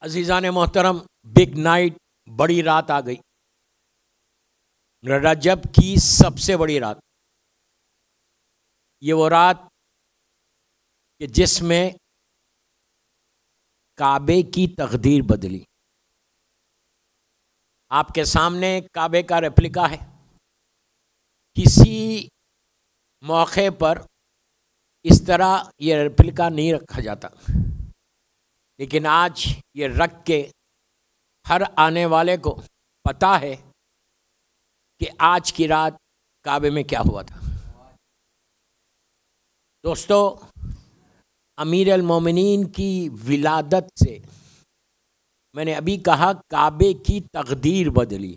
अजीज़ान मोहतरम, big night, बड़ी रात आ गई। रजब की सबसे बड़ी रात। ये वो रात कि जिसमें काबे की तकदीर बदली। आपके सामने काबे का रेप्लिका है। किसी मौके पर इस तरह ये रेप्लिका नहीं रखा जाता, लेकिन आज ये रख के हर आने वाले को पता है कि आज की रात काबे में क्या हुआ था। दोस्तों, अमीर अल मोमिनीन की विलादत से मैंने अभी कहा काबे की तकदीर बदली।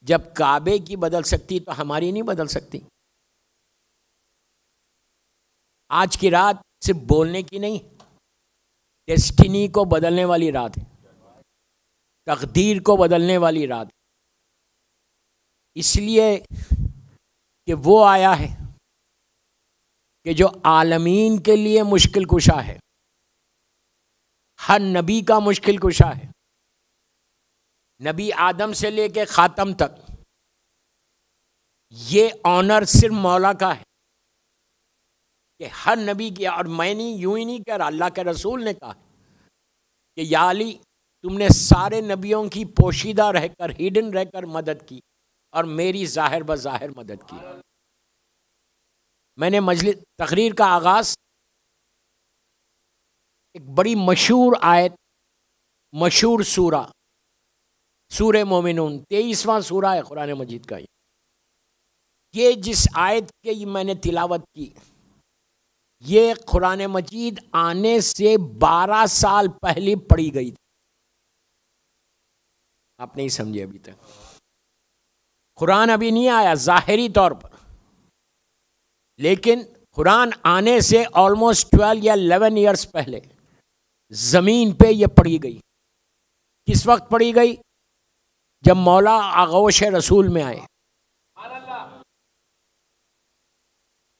जब काबे की बदल सकती तो हमारी नहीं बदल सकती। आज की रात सिर्फ बोलने की नहीं, डेस्टिनी को बदलने वाली रात है, तकदीर को बदलने वाली रात है। इसलिए कि वो आया है कि जो आलमीन के लिए मुश्किल कुशा है, हर नबी का मुश्किल कुशा है। नबी आदम से लेके ख़ातम तक ये ऑनर सिर्फ मौला का है कि हर नबी की, और मैं नहीं, यूं ही नहीं कह रहा, अल्लाह के रसूल ने कहा कि या अली, तुमने सारे नबियों की पोशीदा रहकर, हिडन रहकर मदद की और मेरी जाहिर बज़ाहिर मदद की। मैंने मजलिस तकरीर का आगाज़ एक बड़ी मशहूर आयत, मशहूर सूरा, सूरे मोमिनून, 23वां सूरा है कुरान मजीद का। ये जिस आयत की मैंने तिलावत की, ये कुरान मजीद आने से 12 साल पहले पढ़ी गई थी। आप नहीं समझे अभी तक। कुरान अभी नहीं आया ज़ाहिरी तौर पर, लेकिन कुरान आने से ऑलमोस्ट 12 या 11 ईयर्स पहले ज़मीन पे ये पढ़ी गई। किस वक्त पढ़ी गई? जब मौला आगोश रसूल में आए,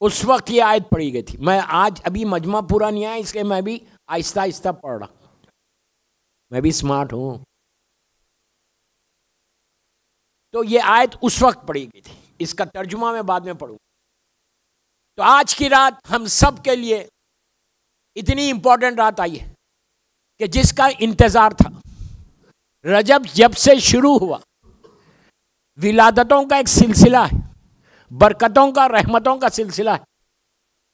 उस वक्त ये आयत पढ़ी गई थी। मैं आज अभी मजमा पूरा नहीं आया, इसलिए मैं भी आहिस्ता आहिस्ता पढ़ रहा। मैं भी स्मार्ट हूं। तो ये आयत उस वक्त पढ़ी गई थी, इसका तर्जुमा मैं बाद में पढ़ूंगा। तो आज की रात हम सब के लिए इतनी इंपॉर्टेंट रात आई है कि जिसका इंतजार था। रजब जब से शुरू हुआ, विलादतों का एक सिलसिला है, बरकतों का, रहमतों का सिलसिला है,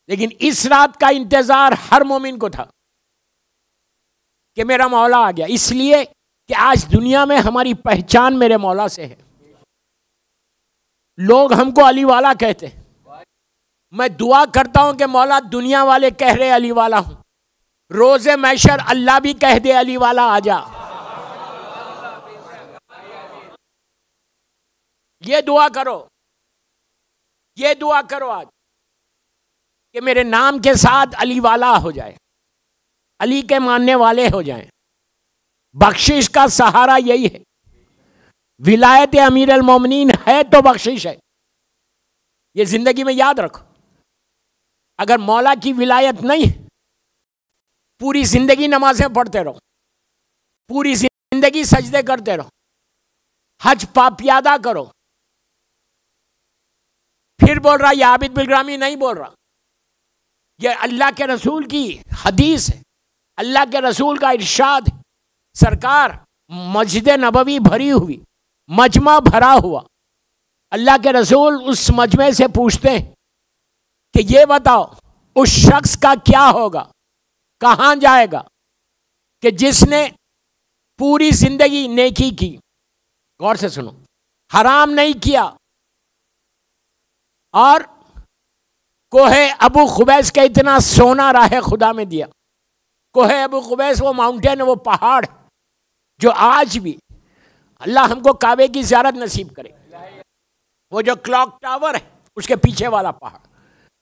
लेकिन इस रात का इंतजार हर मोमिन को था कि मेरा मौला आ गया। इसलिए कि आज दुनिया में हमारी पहचान मेरे मौला से है। लोग हमको अली वाला कहते हैं। मैं दुआ करता हूं कि मौला, दुनिया वाले कह रहे अली वाला हूं, रोज़े मैशर अल्लाह भी कह दे अली वाला आ जा। ये दुआ करो, ये दुआ करो आज कि मेरे नाम के साथ अली वाला हो जाए, अली के मानने वाले हो जाएं। बख्शिश का सहारा यही है। विलायत अमीर अल मोमिनीन है तो बख्शिश है। ये जिंदगी में याद रखो। अगर मौला की विलायत नहीं है, पूरी जिंदगी नमाजें पढ़ते रहो, पूरी जिंदगी सजदे करते रहो, हज पापियादा करो, फिर बोल रहा ये आबिद बिलग्रामी नहीं बोल रहा, ये अल्लाह के रसूल की हदीस है, अल्लाह के रसूल का इरशाद है। सरकार मस्जिद नबवी भरी हुई, मजमा भरा हुआ, अल्लाह के रसूल उस मजमे से पूछते हैं कि ये बताओ उस शख्स का क्या होगा, कहां जाएगा, कि जिसने पूरी जिंदगी नेकी की, गौर से सुनो, हराम नहीं किया, और कोहे अबू खुबैस का इतना सोना राह खुदा में दिया। कोहे अबू खुबैस वो माउंटेन, वो पहाड़ जो आज भी, अल्लाह हमको काबे की ज़ियारत नसीब करे। वो जो क्लॉक टावर है उसके पीछे वाला पहाड़,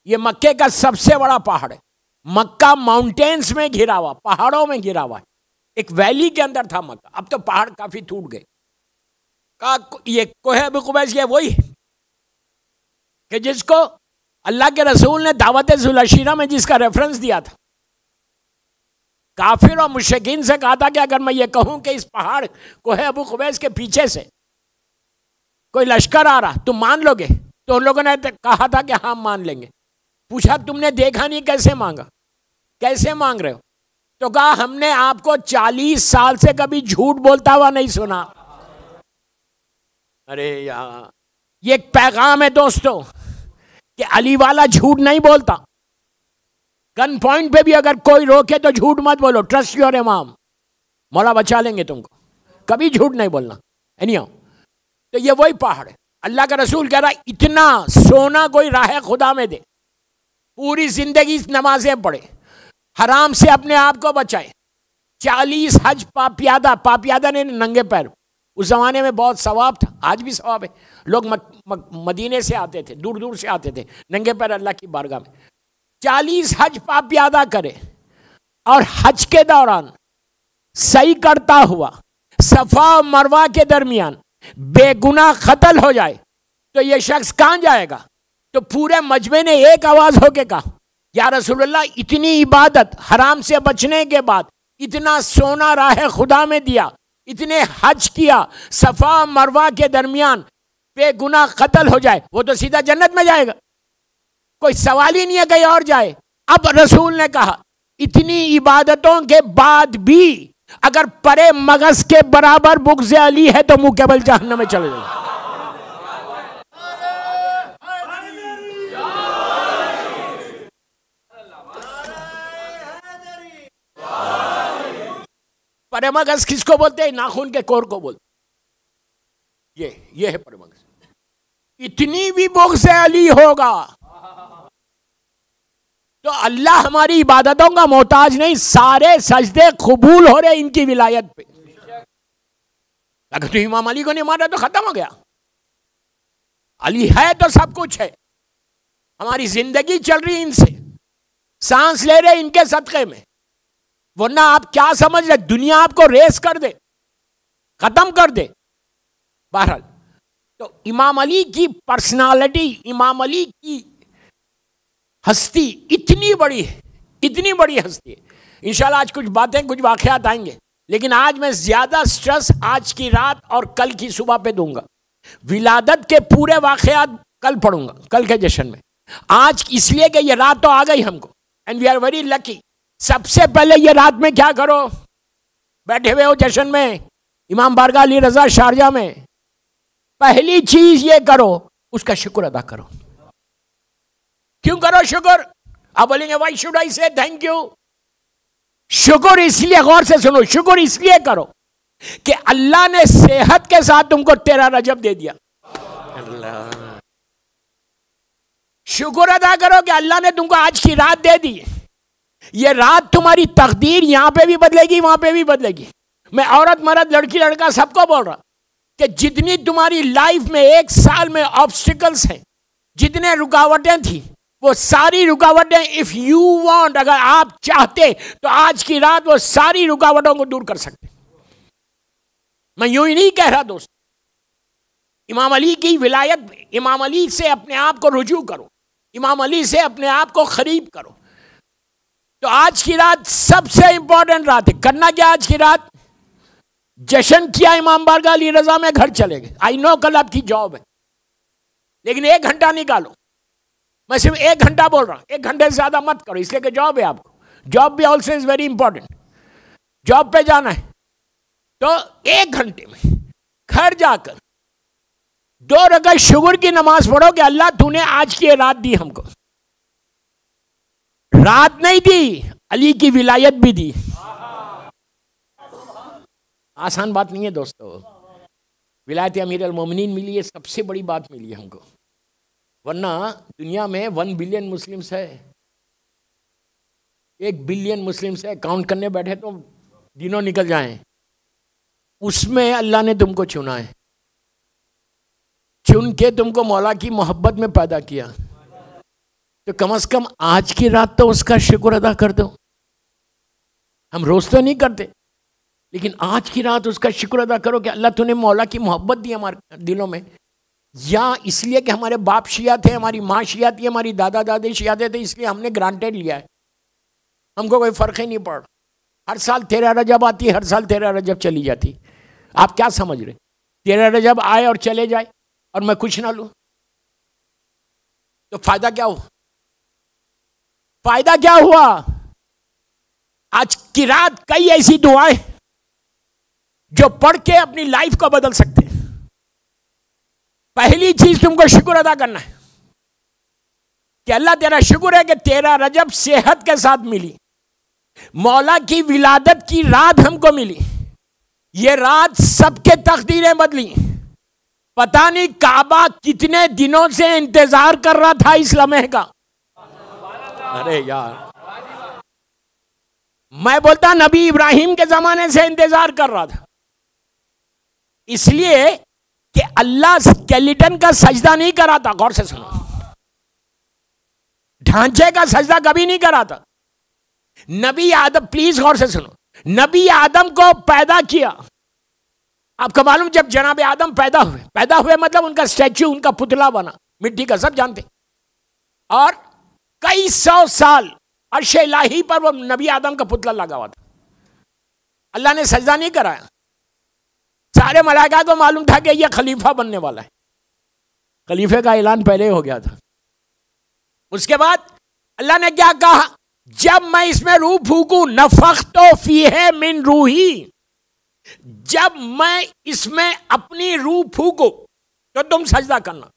ये मक्के का सबसे बड़ा पहाड़ है। मक्का माउंटेन्स में घिरा हुआ, पहाड़ों में घिरा हुआ है। एक वैली के अंदर था मक्का, अब तो पहाड़ काफी टूट गए। ये कोहे अबू खुबैस ये वही है कि जिसको अल्लाह के रसूल ने दावत ज़ुल अशीरा में जिसका रेफरेंस दिया था, काफिर और मुशरिकीन से कहा था कि अगर मैं ये कहूं कि इस पहाड़ कोहे अबू खुबैस के पीछे से कोई लश्कर आ रहा तुम मान लोगे? तो उन लोगों ने कहा था कि हाँ मान लेंगे। पूछा तुमने देखा नहीं, कैसे मांगा, कैसे मांग रहे हो? तो कहा हमने आपको 40 साल से कभी झूठ बोलता हुआ नहीं सुना। अरे यार, ये एक पैगाम है दोस्तों कि अली वाला झूठ नहीं बोलता। गन पॉइंट पे भी अगर कोई रोके तो झूठ मत बोलो, ट्रस्ट योर इमाम, मौला बचा लेंगे तुमको, कभी झूठ नहीं बोलना। एनीहाउ, तो ये वही पहाड़ है। अल्लाह का रसूल कह रहा है इतना सोना कोई राह खुदा में दे, पूरी जिंदगी नमाजें पढ़े, हराम से अपने आप को बचाए, 40 हज पापियादा ने नंगे पैर, उस जमाने में बहुत सवाब था, आज भी सवाब है। लोग मदीने से आते थे, दूर दूर से आते थे नंगे पैर अल्लाह की बारगाह में। 40 हज पापियादा करे और हज के दौरान सही करता हुआ सफा और मरवा के दरमियान बेगुनाह कत्ल हो जाए तो ये शख्स कहां जाएगा? तो पूरे मजमे ने एक आवाज होके कहा या रसूलुल्लाह, इतनी इबादत हराम से बचने के बाद, इतना सोना राह खुदा में दिया, इतने हज किया, सफा मरवा के दरमियान बेगुनाह कत्ल हो जाए, वो तो सीधा जन्नत में जाएगा, कोई सवाल ही नहीं है कहीं और जाए। अब रसूल ने कहा इतनी इबादतों के बाद भी अगर परे मगज के बराबर बुग़्ज़ अली है तो मुंह केवल जहन्नम में चले जाए। परे मगज किसको बोलते हैं? नाखून के कोर को बोलते। ये है परे मगज। इतनी भी बुग़्ज़ अली होगा तो अल्लाह हमारी इबादतों का मोहताज नहीं, सारे सजदे कबूल हो रहे इनकी विलायत पे। अगर तो इमाम अली को नहीं मारा तो खत्म हो गया। अली है तो सब कुछ है, हमारी जिंदगी चल रही इनसे, सांस ले रहे इनके सदक़े में, वरना आप क्या समझ रहे दुनिया आपको रेस कर दे, खत्म कर दे। बहरहाल, तो इमाम अली की पर्सनालिटी, इमाम अली की हस्ती इतनी बड़ी है, इतनी बड़ी हस्ती है। इंशाल्लाह आज कुछ बातें, कुछ वाक़यात आएंगे, लेकिन आज मैं ज्यादा स्ट्रेस आज की रात और कल की सुबह पे दूंगा। विलादत के पूरे वाक़यात कल पढ़ूंगा, कल के जश्न में। आज इसलिए कि ये रात तो आ गई हमको, and we are very lucky. सबसे पहले ये रात में क्या करो? बैठे हुए हो जश्न में, इमाम बारगाह अली रजा शारजा में, पहली चीज ये करो, उसका शुक्र अदा करो। क्यों करो शुक्र? आप बोलेंगे व्हाई शुड आई से थैंक यू। शुक्र इसलिए, गौर से सुनो, शुक्र इसलिए करो कि अल्लाह ने सेहत के साथ तुमको 13 रजब दे दिया। अल्लाह, शुक्र अदा करो कि अल्लाह ने तुमको आज की रात दे दी। ये रात तुम्हारी तकदीर यहां पे भी बदलेगी, वहां पे भी बदलेगी। मैं औरत मर्द लड़की लड़का सबको बोल रहा कि जितनी तुम्हारी लाइफ में एक साल में ऑब्स्टिकल्स हैं, जितने रुकावटें थी, वो सारी रुकावटें इफ यू वांट, अगर आप चाहते तो आज की रात वो सारी रुकावटों को दूर कर सकते। मैं यूं ही नहीं कह रहा दोस्त, इमाम अली की विलायत, इमाम अली से अपने आप को रुजू करो, इमाम अली से अपने आप को करीब करो। तो आज की रात सबसे इंपॉर्टेंट रात है। करना क्या आज की रात? जश्न किया इमाम बारगाह अली रजा में, घर चले गए। आई नो कल आपकी जॉब है, लेकिन 1 घंटा निकालो। मैं सिर्फ 1 घंटा बोल रहा हूं, 1 घंटे से ज्यादा मत करो, इसलिए कि जॉब है आपको। जॉब भी also is very important. Job पे जाना है तो 1 घंटे में घर जाकर 2 रकात शुक्र की नमाज पढ़ो कि अल्लाह तूने आज की रात दी हमको। रात नहीं दी, अली की विलायत भी दी। आसान बात नहीं है दोस्तों। विलायत अमीर अल मोमिनीन मिली है, सबसे बड़ी बात मिली है हमको, वरना दुनिया में 1 बिलियन मुस्लिम्स है, 1 बिलियन मुस्लिम्स है। काउंट करने बैठे तो दिनों निकल जाएं। उसमें अल्लाह ने तुमको चुना है, चुन के तुमको मौला की मोहब्बत में पैदा किया, तो कम से कम आज की रात तो उसका शुक्र अदा कर दो। हम रोज तो नहीं करते, लेकिन आज की रात उसका शुक्र अदा करो कि अल्लाह तूने मौला की मोहब्बत दी हमारे दिलों में। या इसलिए कि हमारे बाप शिया थे, हमारी माँ शिया थी, हमारी दादा दादी शिया थे, इसलिए हमने ग्रांटेड लिया है, हमको कोई फर्क ही नहीं पड़ रहा। हर साल 13 रजब आती, हर साल 13 रजब चली जाती। आप क्या समझ रहे? 13 रजब आए और चले जाए और मैं कुछ ना लूं तो फायदा क्या हुआ? फायदा क्या हुआ? आज की रात कई ऐसी दुआएं जो पढ़ के अपनी लाइफ को बदल सकते हैं। पहली चीज तुमको शुक्र अदा करना है कि अल्लाह तेरा शुक्र है कि 13 रजब सेहत के साथ मिली, मौला की विलादत की रात हमको मिली। ये रात सबके तकदीरें बदली। पता नहीं काबा कितने दिनों से इंतजार कर रहा था इस लम्हे का। अरे यार, मैं बोलता नबी इब्राहिम के जमाने से इंतजार कर रहा था, इसलिए कि अल्लाह स्केलेटन का सजदा नहीं करा था। गौर से सुनो, ढांचे का सजदा कभी नहीं करा था। नबी आदम, प्लीज गौर से सुनो, नबी आदम को पैदा किया। आपको मालूम, जब जनाब आदम पैदा हुए मतलब उनका स्टैच्यू, उनका पुतला बना मिट्टी का, सब जानते। और कई 100 साल अर्श इलाही पर वो नबी आदम का पुतला लगा हुआ था। अल्लाह ने सजदा नहीं कराया। सारे मलाइका को मालूम था कि यह खलीफा बनने वाला है। खलीफे का ऐलान पहले हो गया था। उसके बाद अल्लाह ने क्या कहा? जब मैं इसमें रूह फूकूं, नफख्तु फीहे मिन रूही, जब मैं इसमें अपनी रूह फूकूं तो तुम सजदा करना।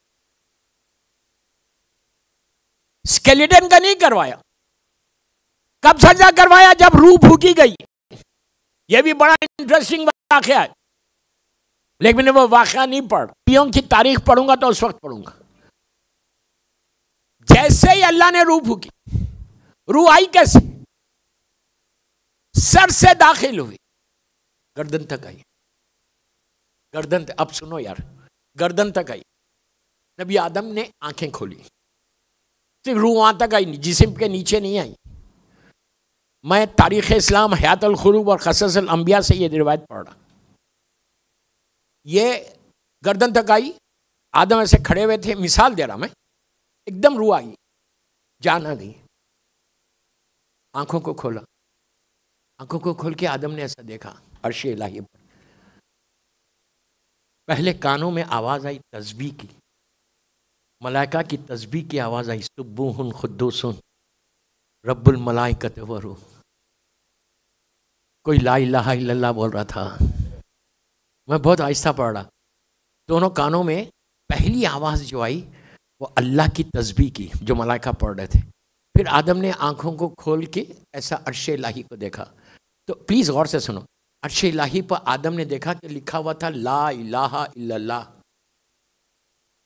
स्केलेटन का नहीं करवाया। कब सजदा करवाया? जब रूह फूकी गई। यह भी बड़ा इंटरेस्टिंग वाकया है, लेकिन वो वाकया नहीं पढ़, पियों की तारीख पढ़ूंगा तो उस वक्त पढ़ूंगा। जैसे ही अल्लाह ने रूह फूकी, रूह आई कैसे? सर से दाखिल हुई, गर्दन तक आई। गर्दन तक, अब सुनो यार, गर्दन तक आई। नबी आदम ने आंखें खोली, सिर्फ रूह वहां तक आई, जिस्म के नीचे नहीं आई। मैं तारीख़ इस्लाम हयात अल खुरूब और क़सस अल अंबिया से ये रिवायत पढ़ रहा। ये गर्दन तक आई, आदम ऐसे खड़े हुए थे, मिसाल दे रहा मैं, एकदम रूह आई, जान आ गई। आंखों को खोला, आंखों को खोल के आदम ने ऐसा देखा, अर्श इलाही पर। पहले कानों में आवाज आई तस्बीह की, मलाइका की तस्बीह की आवाज आई, सुब्बूहुन खुद्दूसुन रब्बुल मलाइकत व रूह। कोई ला इलाहा इल्लल्लाह बोल रहा था। मैं बहुत आहिस्ता पढ़ रहा। दोनों कानों में पहली आवाज जो आई वो अल्लाह की तस्बीह की, जो मलाइका पढ़ रहे थे। फिर आदम ने आंखों को खोल के ऐसा अर्श इलाही को देखा। तो प्लीज गौर से सुनो, अर्श इलाही पर आदम ने देखा कि लिखा हुआ था ला इलाहा इल्लल्लाह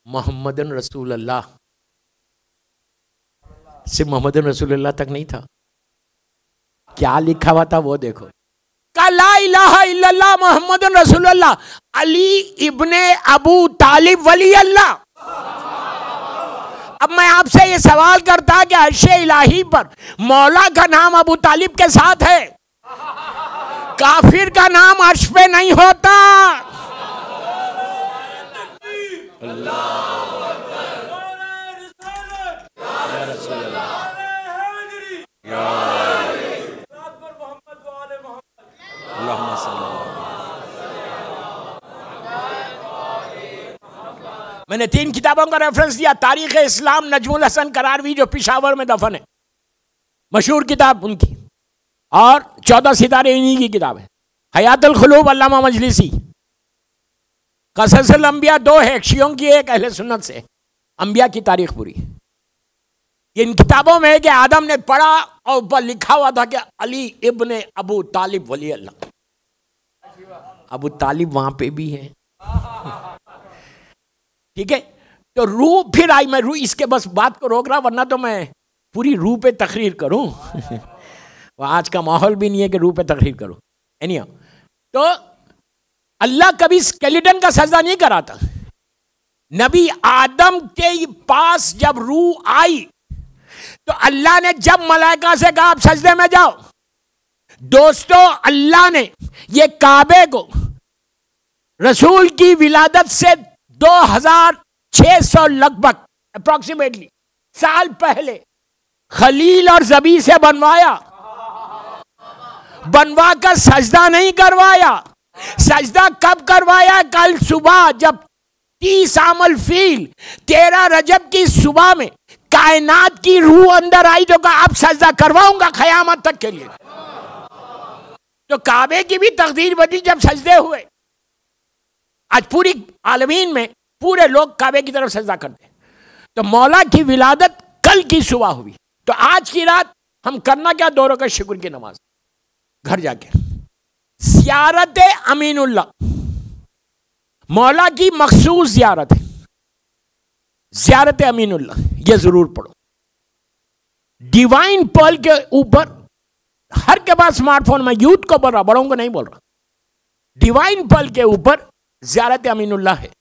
मोहम्मदन रसूलुल्लाह। सिर्फ मोहम्मदन रसूलुल्लाह तक नहीं था, क्या लिखा हुआ था वो देखो। का ला इलाहा इल्लल्लाह मोहम्मदन रसूलुल्लाह अली इब्ने अबू तालिब वली अल्लाह। अब मैं आपसे ये सवाल करता कि अर्श इलाही पर मौला का नाम अबू तालिब के साथ है, काफिर का नाम अर्श पे नहीं होता। मैंने 3 किताबों का रेफरेंस दिया। तारीख़ इस्लाम नजमुल हसन करारवी जो पिशावर में दफन है, मशहूर किताब उनकी, और 14 सितारे इन्हीं की किताब है। हयातुल खुलूब अल्लामा मजलिसी। क़ससुल अंबिया 2 है, शियों की एक, अहले सुन्नत से। अंबिया की तारीख पूरी इन किताबों में है कि आदम ने पढ़ा और ऊपर लिखा हुआ था कि अली इब्ने अबू तालिब वली अल्लाह। अबू तालिब वहां पे भी है, ठीक है। तो रूह फिर आई। मैं रूह इसके बस बात को रोक रहा, वरना तो मैं पूरी रूह पे तकरीर करूं। वो आज का माहौल भी नहीं है कि रूह पे तकरीर करूं। एनीहाउ, तो अल्लाह कभी स्केलेटन का सजदा नहीं कराता। नबी आदम के पास जब रूह आई तो अल्लाह ने जब मलाइका से कहा आप सजदे में जाओ, दोस्तों अल्लाह ने ये काबे को रसूल की विलादत से 2600 लगभग अप्रोक्सीमेटली साल पहले खलील और जबी से बनवाया। बनवा कर सजदा नहीं करवाया। सजदा कब करवाया? कल सुबह जब 30 आमल फील 13 रजब की सुबह में कायनात की रूह अंदर आई तो कहा अब सजदा करवाऊंगा क़यामत तक के लिए। तो काबे की भी तकदीर बदली जब सजदे हुए। आज पूरी आलमीन में पूरे लोग काबे की तरफ सजदा करते हैं। तो मौला की विलादत कल की सुबह हुई, तो आज की रात हम करना क्या? 2 रकात शुक्र की नमाज घर जाके, ज़ियारत अमीनुल्लाह, मौला की मखसूस ज़ियारत है, ज़ियारत अमीनुल्लाह, ये जरूर पढ़ो। डिवाइन पर्ल के ऊपर हर के पास स्मार्टफोन, में यूथ को बोल रहा, बड़ों को नहीं बोल रहा। डिवाइन पर्ल के ऊपर ज़ियारत अमीनुल्लाह है,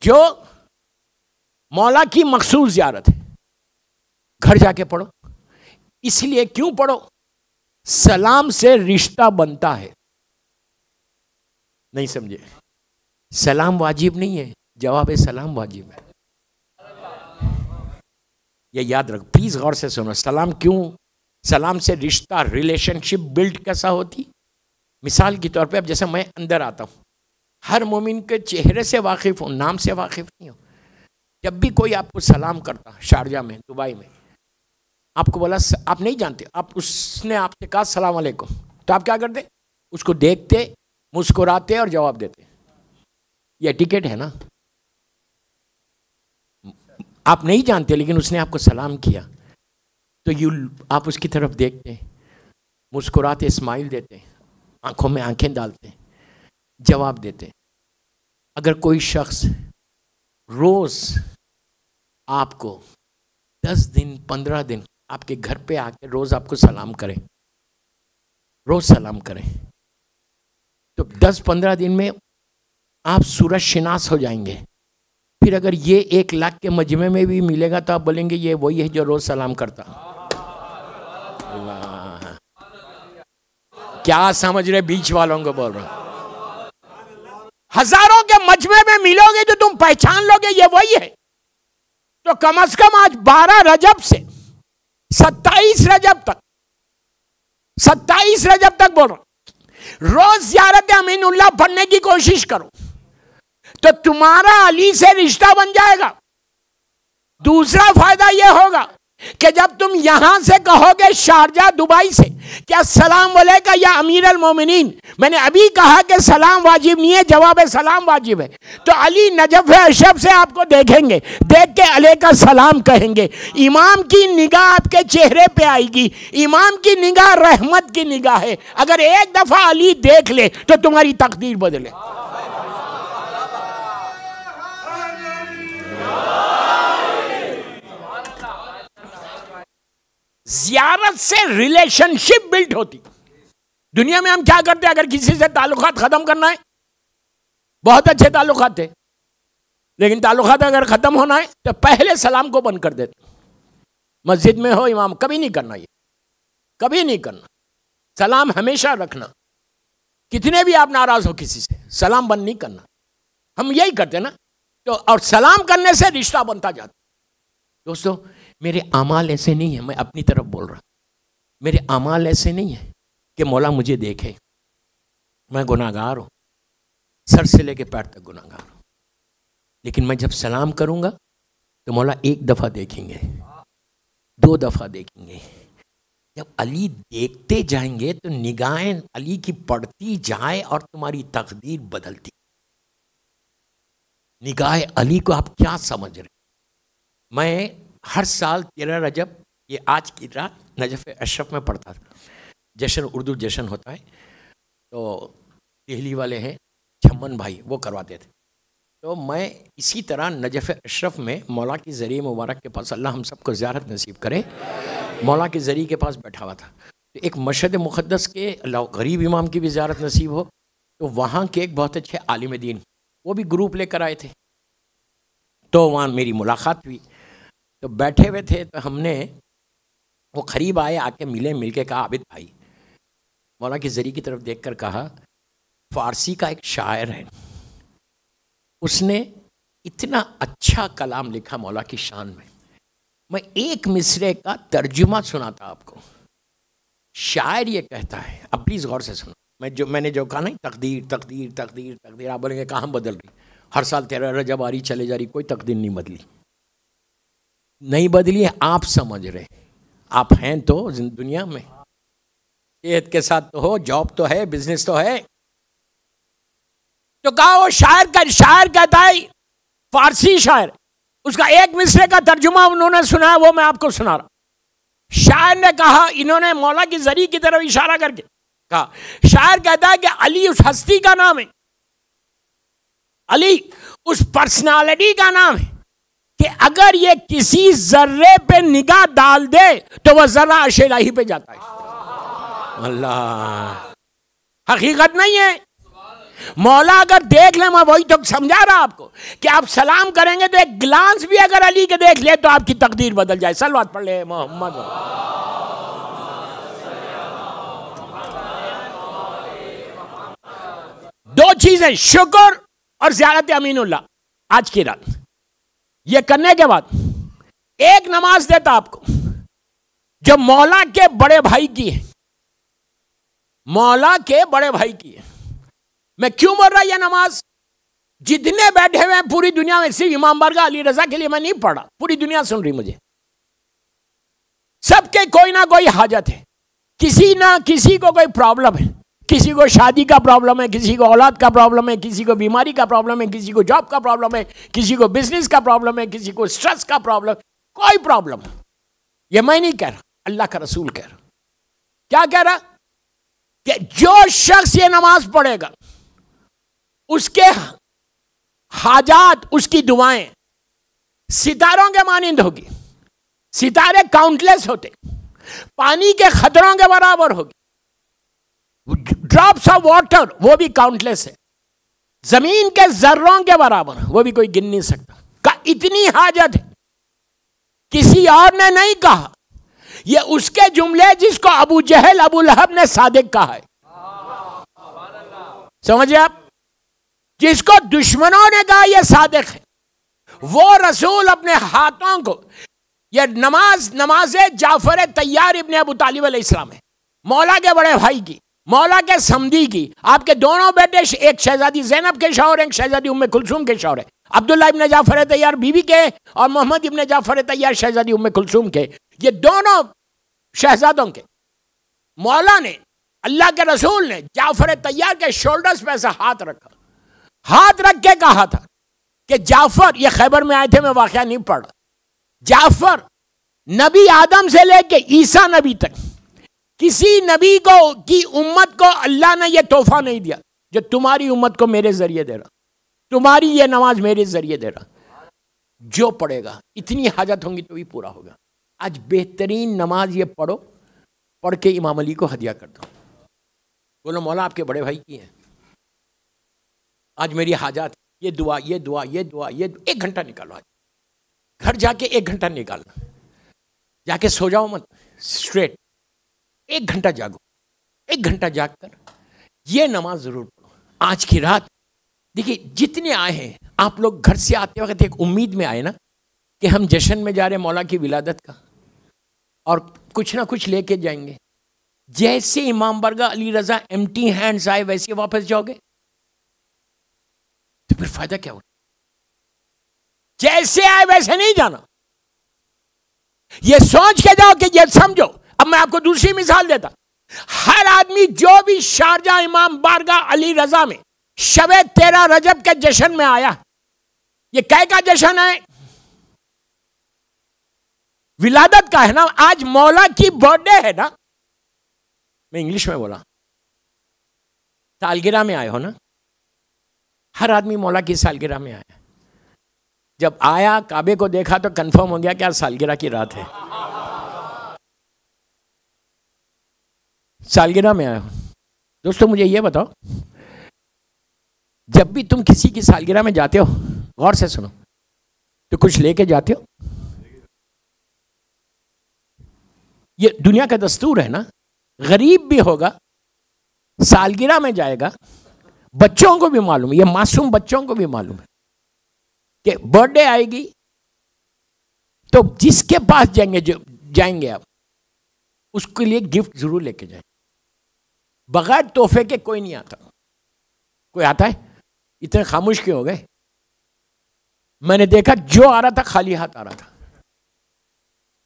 जो मौला की मखसूस ज़ियारत है। घर जाके पढ़ो। इसलिए क्यों पढ़ो? सलाम से रिश्ता बनता है। नहीं समझे? सलाम वाजिब नहीं है, जवाब है सलाम वाजिब है। ये याद रखो, प्लीज गौर से सुनो। सलाम क्यों? सलाम से रिश्ता, रिलेशनशिप बिल्ड कैसा होती? मिसाल के तौर पे अब जैसे मैं अंदर आता हूं, हर मोमिन के चेहरे से वाकिफ हूं, नाम से वाकिफ नहीं हूं। जब भी कोई आपको सलाम करता, शारजा में, दुबई में, आपको बोला, आप नहीं जानते, आप उसने आपसे कहा सलाम अलैकुम, तो आप क्या करते? उसको देखते, मुस्कुराते और जवाब देते। ये टिकट है ना। आप नहीं जानते लेकिन उसने आपको सलाम किया तो आप उसकी तरफ देखते, मुस्कुराते, स्माइल देते, आंखों में आंखें डालते, जवाब देते। अगर कोई शख्स रोज आपको 10 दिन 15 दिन आपके घर पे आके रोज आपको सलाम करें, रोज सलाम करें, तो 10-15 दिन में आप सूरज शिनास हो जाएंगे। फिर अगर ये 1 लाख के मजमे में भी मिलेगा तो आप बोलेंगे ये वही है जो रोज सलाम करता। अल्लाह, क्या समझ रहे? बीच वालों को बोल रहा हूं। हजारों के मजमे में मिलोगे तो तुम पहचान लोगे ये वही है। तो कम से कम आज 12 रजब से 27 रजब तक, 27 रजब तक बोल रहा हूं, रोज ज़ियारत अमीनुल्लाह पढ़ने की कोशिश करो तो तुम्हारा अली से रिश्ता बन जाएगा। दूसरा फायदा यह होगा कि जब तुम यहां से कहोगे शारजा दुबई से कि अस्सलाम वालेकुम या अमीर अल मोमिनीन, मैंने अभी कहा कि सलाम वाजिब नहीं है, जवाब है सलाम वाजिब है, तो अली नजफ अशरफ से आपको देखेंगे, देख के अलैका सलाम कहेंगे। इमाम की निगाह आपके चेहरे पे आएगी। इमाम की निगाह रहमत की निगाह है। अगर एक दफा अली देख ले तो तुम्हारी तकदीर बदले। ज़ियारत से रिलेशनशिप बिल्ड होती। दुनिया में हम क्या करते हैं? अगर किसी से ताल्लुकात खत्म करना है, बहुत अच्छे ताल्लुकात थे, लेकिन ताल्लुकात अगर खत्म होना है तो पहले सलाम को बंद कर देते। मस्जिद में हो, इमाम, कभी नहीं करना, ये कभी नहीं करना। सलाम हमेशा रखना। कितने भी आप नाराज हो किसी से, सलाम बंद नहीं करना। हम यही करते ना। तो और सलाम करने से रिश्ता बनता जाता। दोस्तों, मेरे अमाल ऐसे नहीं है, मैं अपनी तरफ बोल रहा, मेरे अमाल ऐसे नहीं है कि मौला मुझे देखे। मैं गुनाहगार हूँ, सर से लेके पैर तक गुनाहगार हूँ, लेकिन मैं जब सलाम करूँगा तो मौला 1 दफ़ा देखेंगे, 2 दफ़ा देखेंगे। जब अली देखते जाएंगे तो निगाहें अली की पड़ती जाए और तुम्हारी तकदीर बदलती। निगाह अली को आप क्या समझ रहे? मैं हर साल 13 रजब, ये आज की रात नजफ अशरफ में पढ़ता था। जश्न, उर्दू जश्न होता है, तो दिल्ली वाले हैं छम्मन भाई, वो करवाते थे। तो मैं इसी तरह नजफ अशरफ में मौला के ज़रिए मुबारक के पास, अल्लाह हम सबको ज़ियारत नसीब करे, मौला के ज़रिए के पास बैठा हुआ था। तो एक मशहद मुक़द्दस के गरीब इमाम की भी ज़ियारत नसीब हो, तो वहाँ के एक बहुत अच्छे आलिम दीन, वो भी ग्रुप लेकर आए थे। तो वहाँ मेरी मुलाकात हुई, तो बैठे हुए थे, तो हमने, वो करीब आए, आके मिले, मिल के कहा, आबिद भाई, मौला के ज़रिए की तरफ देखकर कहा, फ़ारसी का एक शायर है, उसने इतना अच्छा कलाम लिखा मौला की शान में। मैं एक मिसरे का तर्जुमा सुनाता आपको। शायर ये कहता है, अब प्लीज गौर से सुनो, मैंने जो कहा ना, तकदीर तकदीर तकदीर तकदीर, आप बोलेंगे कहाँ बदल रही, हर साल 13 रजब आ रही चले जा रही, कोई तकदीर नहीं बदली, नहीं बदली है, आप समझ रहे, आप हैं तो दुनिया में, सेहत के साथ तो हो, जॉब तो है, बिजनेस तो है। तो कहा वो शायर कहता है, फारसी शायर, उसका एक मिसरे का तर्जुमा उन्होंने सुना, वो मैं आपको सुना रहा। शायर ने कहा, इन्होंने मौला की जरी की तरफ इशारा करके कहा, शायर कहता है कि अली उस हस्ती का नाम है, अली उस पर्सनालिटी का नाम है कि अगर ये किसी जर्रे पे निगाह डाल दे तो वह जर्रा अर्श इलाही पे जाता है। अल्लाह, हकीकत नहीं है। मौला अगर देख ले, मैं वही तो समझा रहा आपको कि आप सलाम करेंगे तो एक ग्लांस भी अगर अली के देख ले तो आपकी तकदीर बदल जाए। सलवात पढ़ ले मोहम्मद। दो चीजें, शुक्र और ज़ियारत अमीनुल्लाह। आज की रात ये करने के बाद एक नमाज देता आपको जो मौला के बड़े भाई की है, मौला के बड़े भाई की है। मैं क्यों बोल रहा यह नमाज? जितने बैठे हुए हैं पूरी दुनिया में, सिर्फ इमाम बारगाह अली रजा के लिए मैं नहीं पढ़ा, पूरी दुनिया सुन रही मुझे। सबके कोई ना कोई हाजत है, किसी ना किसी को कोई प्रॉब्लम है, किसी को शादी का प्रॉब्लम है, किसी को औलाद का प्रॉब्लम है, किसी को बीमारी का प्रॉब्लम है, किसी को जॉब का प्रॉब्लम है, किसी को बिजनेस का प्रॉब्लम है, किसी को स्ट्रेस का प्रॉब्लम, कोई प्रॉब्लम। ये मैं नहीं कह रहा, अल्लाह का रसूल कह रहा। क्या कह रहा? कि जो शख्स ये नमाज पढ़ेगा उसके हाजात, उसकी दुआएं सितारों के मानिंद होगी। सितारे काउंटलेस होते, पानी के खतरों के बराबर होगी। ड्रॉप्स ऑफ वाटर वो भी काउंटलेस है, जमीन के जर्रों के बराबर, वो भी कोई गिन नहीं सकता। का इतनी हाजत है, किसी और ने नहीं कहा। ये उसके जुमले जिसको अबू जहल अबू लहब ने सादिक कहा है, समझिए आप। जिसको दुश्मनों ने कहा यह सादिक है, वो रसूल अपने हाथों को, यह नमाज जाफर तैयार इब्ने अबू तालिब अलैहिस्सलाम है, मौला के बड़े भाई की, मौला के समदी की। आपके दोनों बेटे, एक शहजादी ज़ैनब के शौहर, एक शहजादी उम्मे कुलसूम के शौहर है, अब्दुल्ला इब्ने जाफर तैयार बीवी के और मोहम्मद इब्ने जाफर तैयार शहजादी उम्मे कुलसूम के। ये दोनों शहजादों के मौला ने, अल्लाह के रसूल ने जाफर तैयार के शोल्डर्स पे ऐसा हाथ रखा, हाथ रख के कहा था कि जाफर, ये खैबर में आए थे, मैं वाकया नहीं पढ़ रहा, जाफर नबी आदम से लेके ईसा नबी तक किसी नबी को की उम्मत को अल्लाह ने यह तोहफा नहीं दिया जो तुम्हारी उम्मत को मेरे जरिए दे रहा, तुम्हारी ये नमाज मेरे जरिए दे रहा। जो पढ़ेगा, इतनी हाजत होंगी तो भी पूरा होगा। आज बेहतरीन नमाज ये पढ़ो, पढ़ के इमाम अली को हदिया कर दो, बोलो मौला आपके बड़े भाई की है, आज मेरी हाजत, ये दुआ ये दुआ ये दुआ ये दुआ। 1 घंटा निकालो, आज घर जाके 1 घंटा निकालना, जाके सो जाओ मत, स्ट्रेट 1 घंटा जागो, 1 घंटा जाग कर ये नमाज जरूर पढ़ो। आज की रात देखिए, जितने आए हैं आप लोग घर से आते वक्त एक उम्मीद में आए ना कि हम जश्न में जा रहे हैं मौला की विलादत का, और कुछ ना कुछ लेके जाएंगे। जैसे इमाम बारगाह अली रजा एम्प्टी हैंड्स आए वैसे वापस जाओगे तो फिर फायदा क्या होगा? जैसे आए वैसे नहीं जाना, ये सोच के जाओ कि ये समझो। अब मैं आपको दूसरी मिसाल देता, हर आदमी जो भी शारजा इमाम बारगाह अली रजा में शबे 13 रजब के जश्न में आया, ये कै का जश्न है? विलादत का है ना। आज मौला की बर्थडे है ना, मैं इंग्लिश में बोला, सालगिरह में आए हो ना, हर आदमी मौला की सालगिरह में आया। जब आया काबे को देखा तो कंफर्म हो गया कि आज सालगिरह की रात है। सालगिरह में आए हो। दोस्तों मुझे ये बताओ, जब भी तुम किसी की सालगिरह में जाते हो, गौर से सुनो, तो कुछ लेके जाते हो? ये दुनिया का दस्तूर है ना। गरीब भी होगा, सालगिरह में जाएगा, बच्चों को भी मालूम है, ये मासूम बच्चों को भी मालूम है कि बर्थडे आएगी तो जिसके पास जाएंगे, जो जाएंगे आप, उसके लिए गिफ्ट जरूर लेके जाए। बगैर तोहफे के कोई नहीं आता। कोई आता है? इतने खामोश क्यों हो गए? मैंने देखा जो आ रहा था खाली हाथ आ रहा था,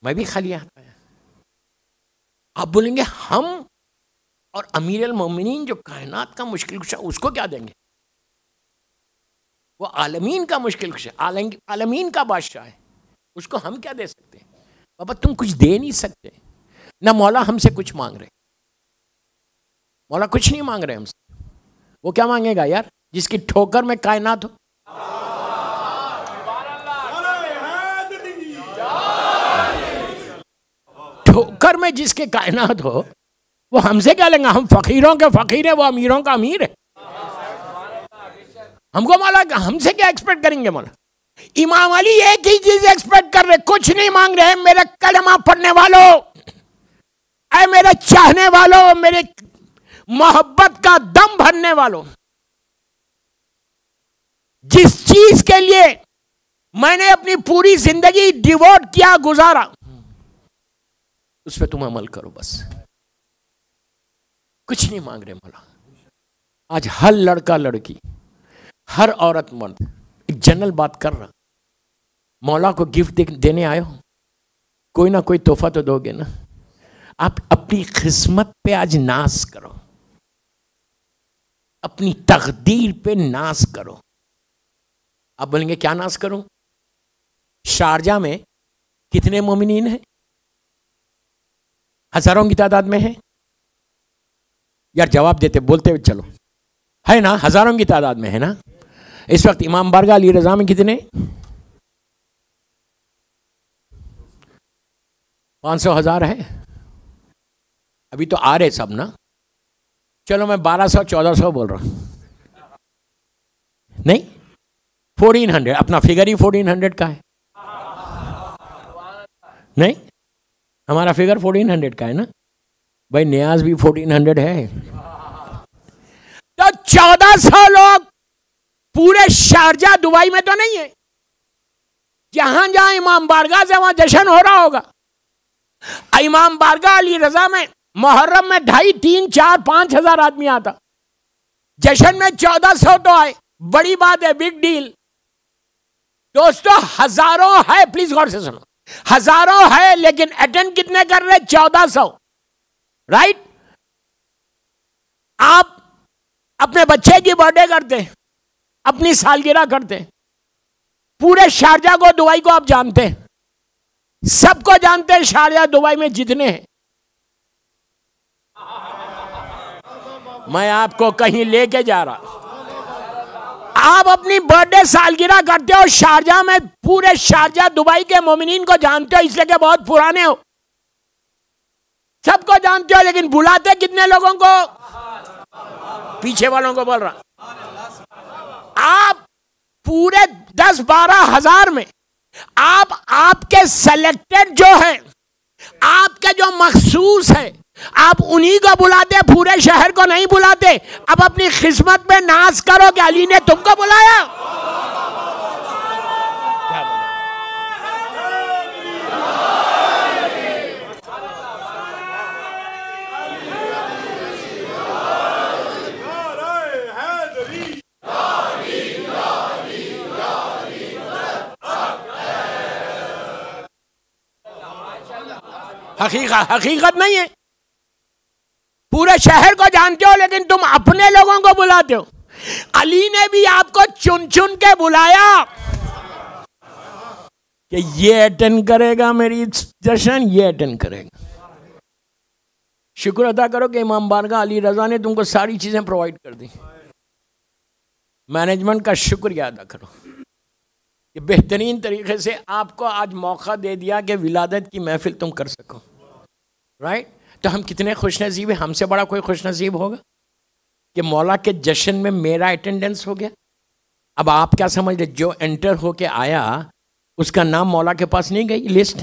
मैं भी खाली हाथ आया। आप बोलेंगे हम और अमीर अल मोमिनीन जो कायनात का मुश्किल कुशा, उसको क्या देंगे? वो आलमीन का मुश्किल कुशा, आलमीन का बादशाह है, उसको हम क्या दे सकते हैं? बाबा तुम कुछ दे नहीं सकते ना, मौला हमसे कुछ मांग रहे। मौला कुछ नहीं मांग रहे हमसे। वो क्या मांगेगा यार, जिसकी ठोकर में कायनात हो। ठोकर में जिसके कायनात हो वो हमसे क्या लेंगे? हम फकीरों के फकीर है, वो अमीरों का अमीर है। हमको मौला हमसे क्या एक्सपेक्ट करेंगे? मौला इमाम अली एक ही चीज एक्सपेक्ट कर रहे, कुछ नहीं मांग रहे। मेरे कलमा पढ़ने वालों, ऐ मेरे चाहने वालों, मेरे मोहब्बत का दम भरने वालों, जिस चीज के लिए मैंने अपनी पूरी जिंदगी डिवोट किया, गुजारा, उस पर तुम अमल करो बस। कुछ नहीं मांग रहे मौला। आज हर लड़का लड़की, हर औरत मर्द एक जनरल बात कर रहा, मौला को गिफ्ट देने आए हो, कोई ना कोई तोहफा तो दोगे ना। आप अपनी किस्मत पे आज नाज करो, अपनी तकदीर पे नाज करो। आप बोलेंगे क्या नाज करूं? शारजा में कितने मोमिनीन हैं? हजारों की तादाद में है यार। जवाब देते बोलते हुए चलो, है ना? हजारों की तादाद में है ना। इस वक्त इमाम बारगाह अली रजा में कितने? 500,000 है। अभी तो आ रहे सब ना। चलो मैं 1200-1400 बोल रहा हूं। नहीं, 1400, अपना फिगर ही 1400 का है। नहीं, हमारा फिगर 1400 का है ना भाई। न्याज भी 1400 है। तो 1400 लोग पूरे शारजा दुबई में तो नहीं है। जहां जहां इमाम बारगाह से वहां जश्न हो रहा होगा। इमाम बारगाह अली रजा में मुहर्रम में 2,500, 3,000, 4,000, 5,000 आदमी आता। जश्न में 1400 तो आए, बड़ी बात है, बिग डील। दोस्तों हजारों है, प्लीज गौर से सुनो, हजारों है, लेकिन अटेंड कितने कर रहे? 1400। राइट? आप अपने बच्चे की बर्थडे करते, अपनी सालगिरह करते, पूरे शारजा को, दुबई को आप जानते हैं, सबको जानते हैं शारजा दुबई में जितने हैं। मैं आपको कहीं लेके जा रहा। आप अपनी बर्थडे सालगिरह करते हो शारजा में, पूरे शारजा दुबई के मोमिनीन को जानते हो, इसलिए कि बहुत पुराने हो, सबको जानते हो, लेकिन बुलाते कितने लोगों को? पीछे वालों को बोल रहा। आप पूरे 10-12 हजार में आप आपके सेलेक्टेड जो है, आपके जो मखसूस है, आप उन्हीं को बुलाते, पूरे शहर को नहीं बुलाते। अब अपनी किस्मत में नाज करो कि अली ने तुमको बुलाया। हकीकत नहीं है। पूरे शहर को जानते हो, लेकिन तुम अपने लोगों को बुलाते हो। अली ने भी आपको चुन चुन के बुलाया कि ये अटेंड करेगा मेरी जश्न, ये अटेंड करेगा। शुक्र अदा करो कि इमाम बारगाह अली रजा ने तुमको सारी चीजें प्रोवाइड कर दी। मैनेजमेंट का शुक्रिया अदा करो कि बेहतरीन तरीके से आपको आज मौका दे दिया कि विलादत की महफिल तुम कर सको। राइट? तो हम कितने खुशनसीब हैं। हमसे बड़ा कोई खुशनसीब होगा कि मौला के जश्न में मेरा अटेंडेंस हो गया। अब आप क्या समझ रहे? जो एंटर होके आया उसका नाम मौला के पास नहीं गई लिस्ट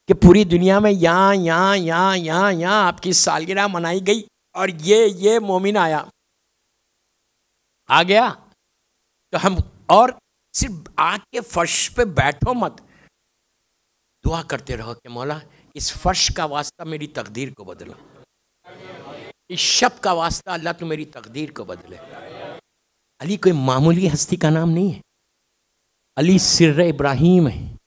कि पूरी दुनिया में यहाँ यहाँ यहाँ यहाँ यहाँ आपकी सालगिरह मनाई गई और ये मोमिन आया, आ गया। तो हम और सिर्फ आग के फर्श पे बैठो मत, दुआ करते रहो कि मौला इस फर्श का वास्ता मेरी तकदीर को बदलो, इस शब का वास्ता अल्लाह तू मेरी तकदीर को बदले। अली कोई मामूली हस्ती का नाम नहीं है, अली सिर्र इब्राहीम है,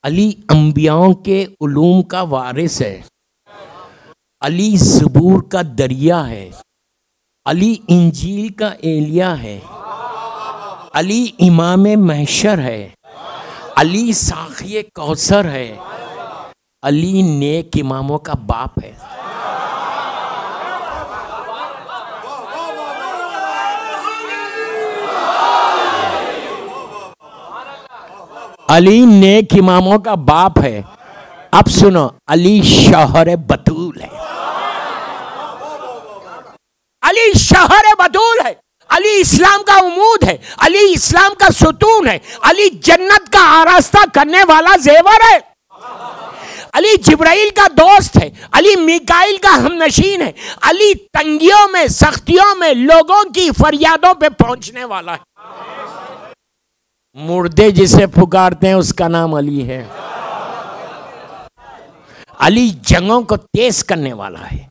अली अंबियाओं के उलूम का वारिस है, अली ज़बूर का दरिया है, अली इंजील का एलिया है, अली इमाम महशर है, अली साखिए कौसर है, अली नेक इमामों का बाप है। अली नेक इमामों का बाप है। अब सुनो, अली शौहर बतूल है, अली शौहर बतूल है, अली इस्लाम का उमूद है, अली इस्लाम का सुतून है, अली जन्नत का आरास्ता करने वाला जेवर है, अली जिब्राइल का दोस्त है, अली मिकाइल का हमनशीन है, अली तंगियों में सख्तियों में लोगों की फरियादों पे पहुंचने वाला है। मुर्दे जिसे पुकारते हैं उसका नाम अली है। अली जंगों को तेज करने वाला है,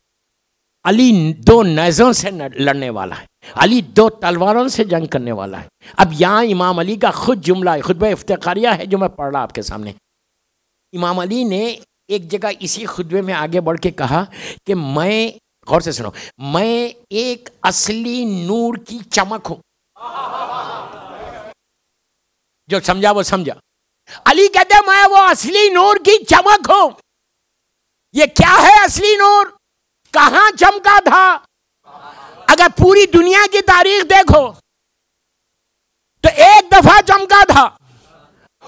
अली दो नेज़ों से लड़ने वाला है, अली दो तलवारों से जंग करने वाला है। अब यहाँ इमाम अली का खुद जुमला है, खुतबा इफ्तिखारिया है जो मैं पढ़ रहा आपके सामने। इमाम अली ने एक जगह इसी खुतबे में आगे बढ़ के कहा कि मैं, गौर से सुनो, मैं एक असली नूर की चमक हूं। जो समझा वो समझा। अली कहते मैं वो असली नूर की चमक हूं। ये क्या है असली नूर? कहां चमका था? अगर पूरी दुनिया की तारीख देखो तो एक दफा चमका था,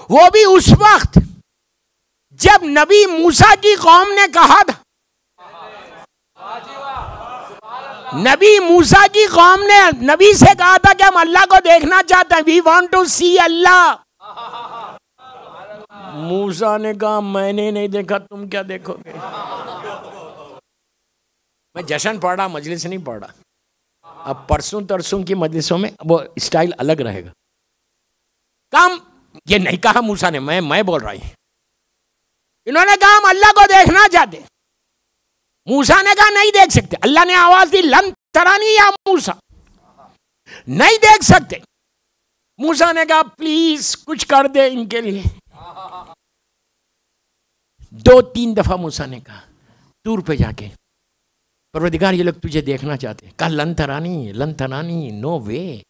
वो भी उस वक्त जब नबी मूसा की कौम ने कहा था, नबी मूसा की कौम ने नबी से कहा था कि हम अल्लाह को देखना चाहते हैं, वी वांट टू सी अल्लाह। मूसा ने कहा मैंने नहीं देखा, तुम क्या देखोगे? मैं जश्न पढ़ रहा, मजलिस नहीं पढ़ रहा। अब परसों तरसों की मजलिसों में वो स्टाइल अलग रहेगा। काम ये नहीं कहा मूसा ने, मैं बोल रहा हूं। इन्होंने कहा हम अल्लाह को देखना चाहते। मूसा ने कहा नहीं देख सकते। अल्लाह ने आवाज दी लन तरानी या मूसा, नहीं देख सकते। मूसा ने कहा प्लीज कुछ कर दे इनके लिए। 2-3 दफा मूसा ने कहा दूर पे जाके, परवरदिगार ये लोग तुझे देखना चाहते। कहा लन तरानी नो वे।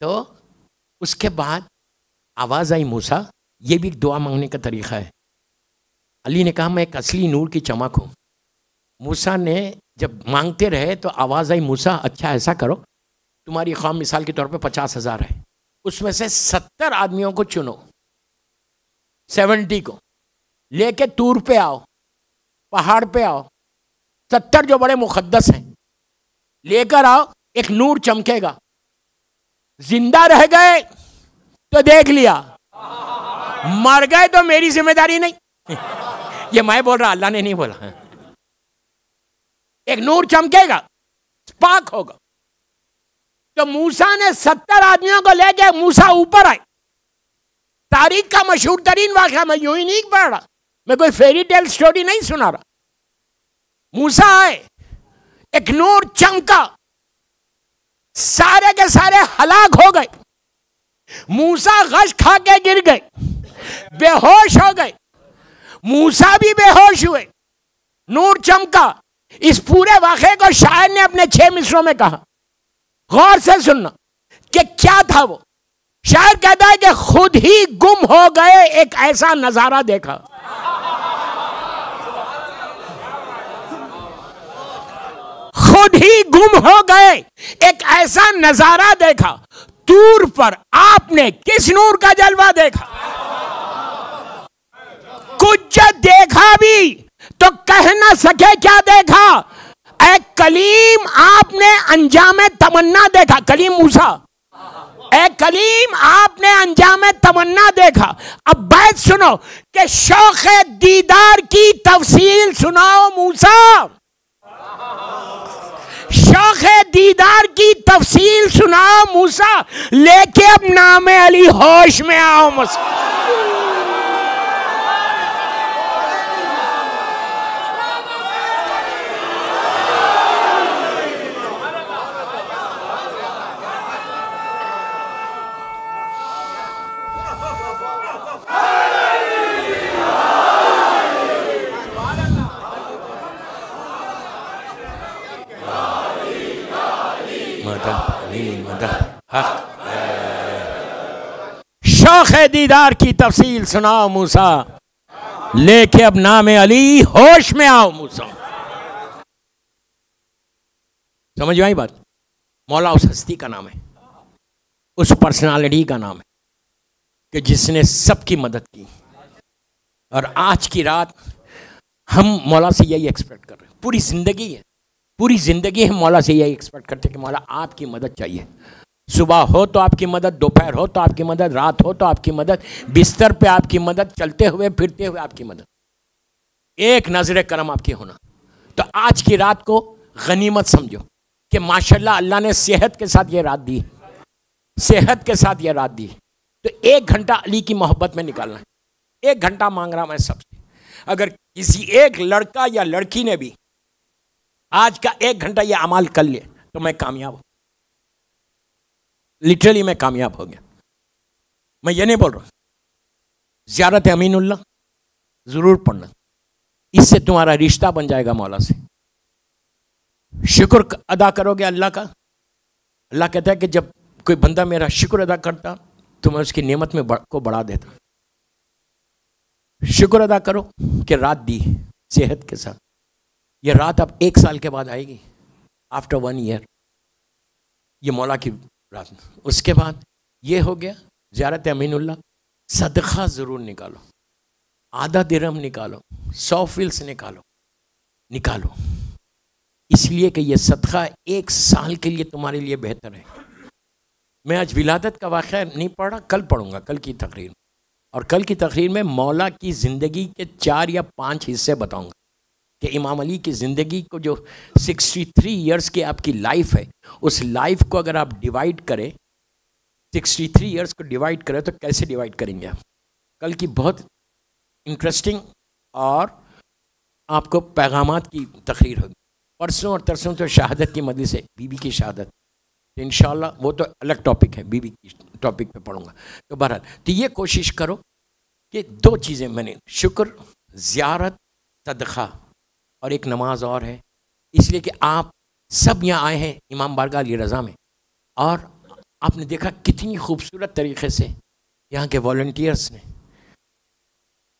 तो उसके बाद आवाज आई मूसा, ये भी एक दुआ मांगने का तरीका है। अली ने कहा मैं एक असली नूर की चमक हूं। मूसा ने जब मांगते रहे तो आवाज आई मूसा अच्छा ऐसा करो, तुम्हारी कौम मिसाल के तौर पे 50,000 है, उसमें से 70 आदमियों को चुनो, 70 को लेके तूर पे आओ, पहाड़ पे आओ, 70 जो बड़े मुकद्दस हैं लेकर आओ, एक नूर चमकेगा। जिंदा रह गए तो देख लिया, मर गए तो मेरी जिम्मेदारी नहीं। ये मैं बोल रहा, अल्लाह ने नहीं बोला। एक नूर चमकेगा, स्पार्क होगा। तो मूसा ने 70 आदमियों को लेके मूसा ऊपर आए। तारीख का मशहूर तरीन वाक़या, मैं यूं ही नहीं पढ़ रहा, मैं कोई फेरी टेल स्टोरी नहीं सुना रहा। मूसा आए, एक नूर चमका, सारे के सारे हलाक हो गए। मूसा गश खा के गिर गए, बेहोश हो गए। मूसा भी बेहोश हुए, नूर चमका। इस पूरे वाक़े को शायर ने अपने 6 मिसरों में कहा। गौर से सुनना कि क्या था वो। शायर कहता है कि खुद ही गुम हो गए, एक ऐसा नजारा देखा। खुद ही गुम हो गए, एक ऐसा नजारा देखा। तूर पर आपने किस नूर का जलवा देखा? कुछ देखा भी तो कह ना सके क्या देखा। ए कलीम आपने अंजाम तमन्ना देखा। कलीम मूसा, ए कलीम आपने अंजाम तमन्ना देखा। अब बात सुनो कि शौक़ दीदार की तफसील सुनाओ मूसा। शौक़ दीदार की तफसील सुनाओ मूसा। लेके अब नाम अली होश में आओ मूसा। मदद, अली मदद, हक शौक़ दीदार की तफसील सुनाओ मूसा, लेके अब नाम अली होश में आओ मूसा। समझ में आई बात? मौला उस हस्ती का नाम है, उस पर्सनालिटी का नाम है कि जिसने सबकी मदद की। और आज की रात हम मौला से यही एक्सपेक्ट कर रहे हैं, पूरी ज़िंदगी है, पूरी ज़िंदगी हम मौला से यही एक्सपेक्ट करते हैं कि मौला आपकी मदद चाहिए। सुबह हो तो आपकी मदद, दोपहर हो तो आपकी मदद, रात हो तो आपकी मदद, बिस्तर पे आपकी मदद, चलते हुए फिरते हुए आपकी मदद, एक नजर करम आपकी होना। तो आज की रात को गनीमत समझो कि माशाल्लाह अल्लाह ने सेहत के साथ ये रात दी, सेहत के साथ ये रात दी। तो 1 घंटा अली की मोहब्बत में निकालना है। 1 घंटा मांग रहा मैं सबसे, अगर किसी एक लड़का या लड़की ने भी आज का 1 घंटा ये अमाल कर लिया तो मैं कामयाब हूं, लिटरली मैं कामयाब हो गया। मैं ये नहीं बोल रहा, ज़ियारत अमीनुल्लाह जरूर पढ़ना, इससे तुम्हारा रिश्ता बन जाएगा मौला से। शुक्र अदा करोगे अल्लाह का। अल्लाह कहता है कि जब कोई बंदा मेरा शुक्र अदा करता तो मैं उसकी नेमत में को बढ़ा देता। शुक्र अदा करो कि रात दी सेहत के साथ। ये रात अब 1 साल के बाद आएगी, आफ्टर 1 ईयर, ये मौला की रात। उसके बाद ये हो गया ज़ियारत अमीनुल्लाह। सदका ज़रूर निकालो, आधा दिरहम निकालो, 100 फिल्स निकालो, निकालो, इसलिए कि ये सदका 1 साल के लिए तुम्हारे लिए बेहतर है। मैं आज विलादत का वाक़या नहीं पढ़ा, कल पढ़ूंगा, कल की तकरीर। और कल की तकरीर में मौला की ज़िंदगी के 4 या 5 हिस्से बताऊंगा कि इमाम अली की ज़िंदगी को, जो 63 ईयर्स की आपकी लाइफ है, उस लाइफ को अगर आप डिवाइड करें, 63 ईयर्स को डिवाइड करें तो कैसे डिवाइड करेंगे आप। कल की बहुत इंटरेस्टिंग और आपको पैगामात की तकरीर होगी। परसों और तरसों तो शहादत की मजलिस है, बीबी की शहादत, तो इंशाल्लाह वो तो अलग टॉपिक है, बीबी की टॉपिक पे पढ़ूंगा। तो बहरहाल तो ये कोशिश करो कि 2 चीज़ें मैंने, शुक्र, ज़ियारत, सदका, और एक नमाज और है, इसलिए कि आप सब यहाँ आए हैं इमाम बारगाह अली रज़ा में, और आपने देखा कितनी खूबसूरत तरीके से यहाँ के वॉलंटियर्स ने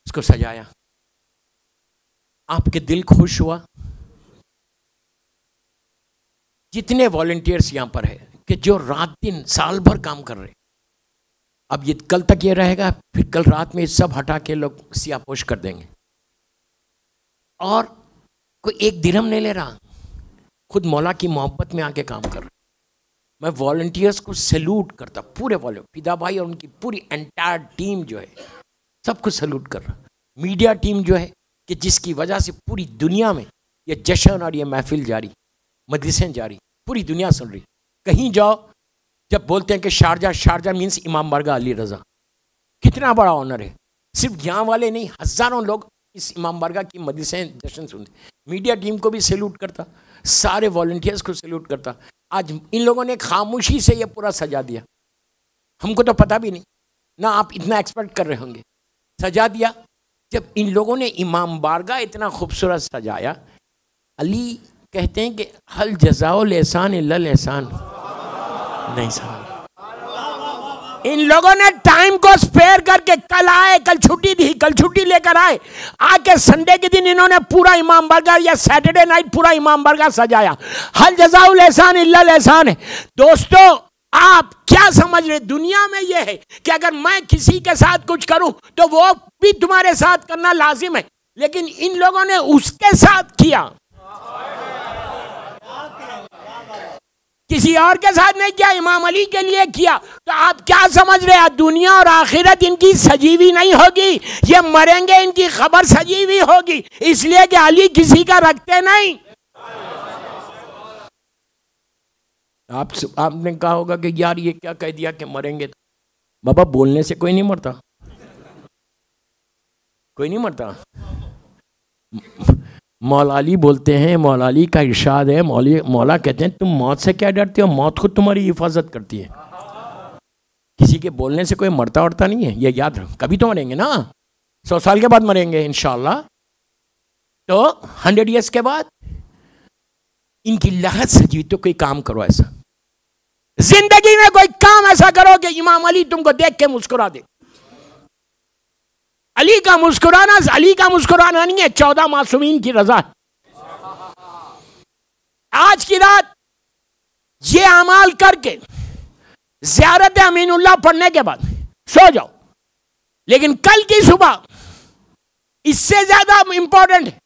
उसको सजाया। आपके दिल खुश हुआ। जितने वॉलंटियर्स यहाँ पर है कि जो रात दिन साल भर काम कर रहे, अब ये कल तक ये रहेगा, फिर कल रात में सब हटा के लोग सियापोश कर देंगे। और कोई 1 दिरहम नहीं ले रहा, खुद मौला की मोहब्बत में आके काम कर रहा। मैं वॉलंटियर्स को सैल्यूट करता, पूरे फिदा भाई और उनकी पूरी एंटायर टीम जो है, सबको सैल्यूट कर रहा। मीडिया टीम जो है कि जिसकी वजह से पूरी दुनिया में ये जश्न और ये महफिल जारी, मजलिसें जारी, पूरी दुनिया सुन रही। कहीं जाओ, जब बोलते हैं कि शारजा, शारजा मीन्स इमाम बारगाह अली रज़ा, कितना बड़ा ऑनर है। सिर्फ यहाँ वाले नहीं, हज़ारों लोग इस इमाम बारगाह की मजलिसें जश्न सुनते। मीडिया टीम को भी सैल्यूट करता, सारे वॉलंटियर्स को सैल्यूट करता। आज इन लोगों ने खामोशी से ये पूरा सजा दिया, हमको तो पता भी नहीं ना, आप इतना एक्सपेक्ट कर रहे होंगे, सजा दिया। जब इन लोगों ने इमाम बारगाह इतना खूबसूरत सजाया, अली कहते हैं कि हल जज़ाउल एहसान इल्लल एहसान, नहीं समझ। इन लोगों ने टाइम को स्पेयर करके कल आए, कल छुट्टी दी, कल छुट्टी लेकर आए, आके संडे के दिन इन्होंने पूरा इमाम बारगाह या सैटरडे नाइट पूरा इमाम बारगाह सजाया। हल जज़ाउल एहसान इल्लल एहसान है। दोस्तों, आप क्या समझ रहे, दुनिया में यह है कि अगर मैं किसी के साथ कुछ करूं तो वो भी तुम्हारे साथ करना लाजिम है, लेकिन इन लोगों ने उसके साथ किया, किसी और के साथ नहीं किया, इमाम अली के लिए किया। तो आप क्या समझ रहे हैं, दुनिया और आखिरत इनकी सजीवी नहीं होगी, ये मरेंगे, इनकी खबर सजीवी होगी, इसलिए कि अली किसी का रखते नहीं। आपने कहा होगा कि यार ये क्या कह दिया कि मरेंगे। बाबा, बोलने से कोई नहीं मरता, कोई नहीं मरता। मौला अली बोलते हैं, मौला अली का इरशाद है, मौला कहते हैं तुम मौत से क्या डरते हो, मौत खुद तुम्हारी हिफाजत करती है। किसी के बोलने से कोई मरता उड़ता नहीं है, ये याद रखो। कभी तो मरेंगे ना, 100 साल के बाद मरेंगे इंशाल्लाह। तो 100 ईयर्स के बाद इनकी लहत सजी, तो कोई काम करो ऐसा जिंदगी में कोई काम ऐसा करो कि इमाम अली तुमको देख के मुस्कुरा दे। अली का मुस्कुराना नहीं है, 14 मासूमीन की रजा है। आज की रात ये अमाल करके ज़ियारत अमीनुल्लाह पढ़ने के बाद सो जाओ, लेकिन कल की सुबह इससे ज्यादा इंपॉर्टेंट है।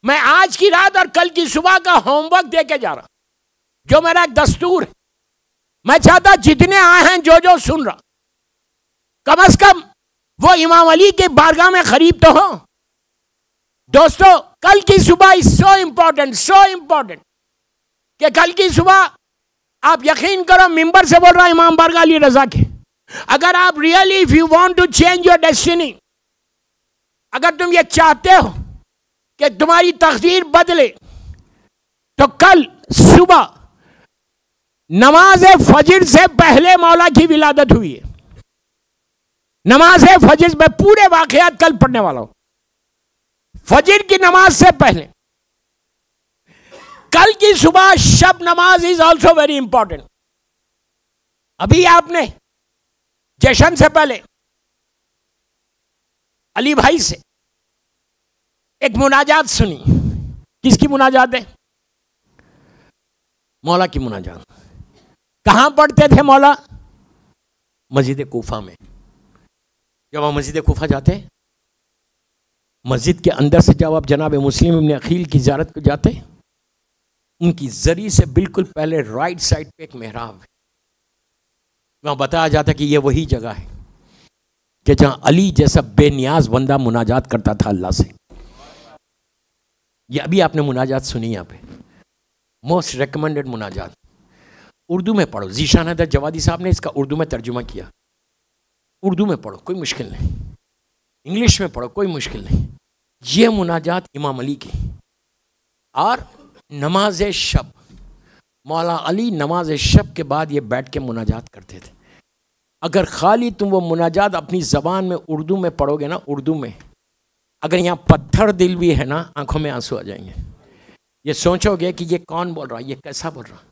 मैं आज की रात और कल की सुबह का होमवर्क दे के जा रहा, जो मेरा एक दस्तूर है। मैं चाहता जितने आए हैं, जो सुन रहा, कम से कम वो इमाम अली के बारगाह में करीब तो हो। दोस्तों, कल की सुबह इज सो इंपॉर्टेंट कि कल की सुबह आप यकीन करो, मिंबर से बोल रहा इमाम बारगाह अली रजा के, अगर आप really if you want to change your destiny, अगर तुम ये चाहते हो कि तुम्हारी तकदीर बदले, तो कल सुबह नमाज फजर से पहले मौला की विलादत हुई है। नमाज फजर में पूरे वाकयात कल पढ़ने वाला हूं। फजर की नमाज से पहले कल की सुबह शब नमाज इज ऑल्सो वेरी इंपॉर्टेंट। अभी आपने जश्न से पहले अली भाई से एक मुनाजात सुनी। किसकी मुनाजात है? मौला की मुनाजात। कहां पढ़ते थे मौला? मस्जिद कूफा में। जब आप मस्जिद कूफा जाते, मस्जिद के अंदर से जब आप जनाब मुस्लिम इब्न अकील की ज़ियारत को जाते, उनकी जरी से बिल्कुल पहले राइट साइड पे एक मेहराब है। वहां बताया जाता कि ये वही जगह है कि जहां अली जैसा बेनियाज बंदा मुनाजात करता था अल्लाह से। ये अभी आपने मुनाजात सुनी यहाँ पे, मोस्ट रिकमेंडेड मुनाजात। उर्दू में पढ़ो, ज़ीशान हैदर जवादी साहब ने इसका उर्दू में तर्जुमा किया। उर्दू में पढ़ो, कोई मुश्किल नहीं। इंग्लिश में पढ़ो, कोई मुश्किल नहीं। ये मुनाजात इमाम अली की। और नमाज शब, मौला अली नमाज शब के बाद ये बैठ के मुनाजात करते थे। अगर खाली तुम वो मुनाजात अपनी ज़बान में उर्दू में पढ़ोगे ना, उर्दू में, अगर यहाँ पत्थर दिल भी है ना, आंखों में आंसू आ जाएंगे। ये सोचोगे कि ये कौन बोल रहा है, ये कैसा बोल रहा है,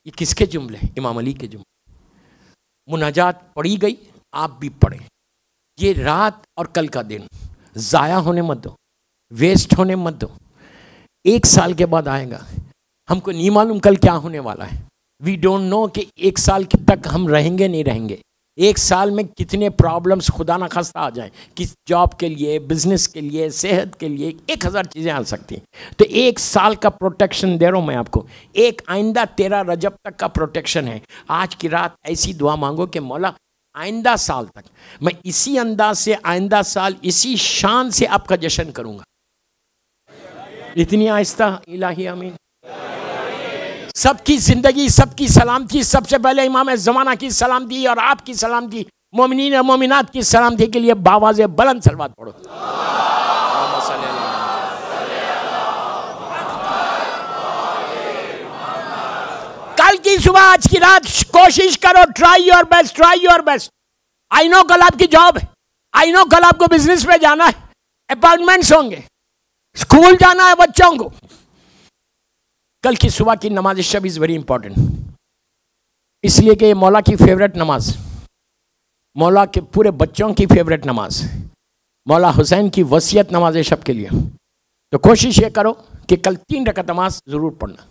ये किसके जुमले? इमाम अली के जुमले। मुनाजात पढ़ी गई, आप भी पढ़ें। ये रात और कल का दिन ज़ाया होने मत दो, वेस्ट होने मत दो। 1 साल के बाद आएगा, हमको नहीं मालूम कल क्या होने वाला है। वी डोंट नो कि 1 साल तक हम रहेंगे नहीं रहेंगे। 1 साल में कितने प्रॉब्लम्स खुदा ना खास्ता आ जाए, किस जॉब के लिए, बिजनेस के लिए, सेहत के लिए, 1000 चीज़ें आ सकती हैं। तो 1 साल का प्रोटेक्शन दे रहा हूँ मैं आपको। एक आइंदा 13 रजब तक का प्रोटेक्शन है। आज की रात ऐसी दुआ मांगो कि मौला आइंदा साल तक मैं इसी अंदाज से, आइंदा साल इसी शान से आपका जश्न करूँगा। इतनी आहिस्ता, इलाही आमीन। सबकी जिंदगी, सबकी सलामती, सबसे पहले इमाम ज़माना की सलामती और आपकी सलामती, मोमिनीन और मोमिनात की सलामती के लिए बावाज़े बुलंद सलवात पढ़ो। कल की सुबह, आज की रात कोशिश करो, try your best. I know कल आपकी जॉब है, आई नो कल आपको बिजनेस में जाना है, अपॉइंटमेंट्स होंगे, स्कूल जाना है बच्चों को। कल की सुबह की नमाज शब इज़ वेरी इंपॉर्टेंट, इसलिए कि ये मौला की फेवरेट नमाज, मौला के पूरे बच्चों की फेवरेट नमाज, मौला हुसैन की वसीयत नमाज शब के लिए। तो कोशिश ये करो कि कल 3 रकात नमाज ज़रूर पढ़ना।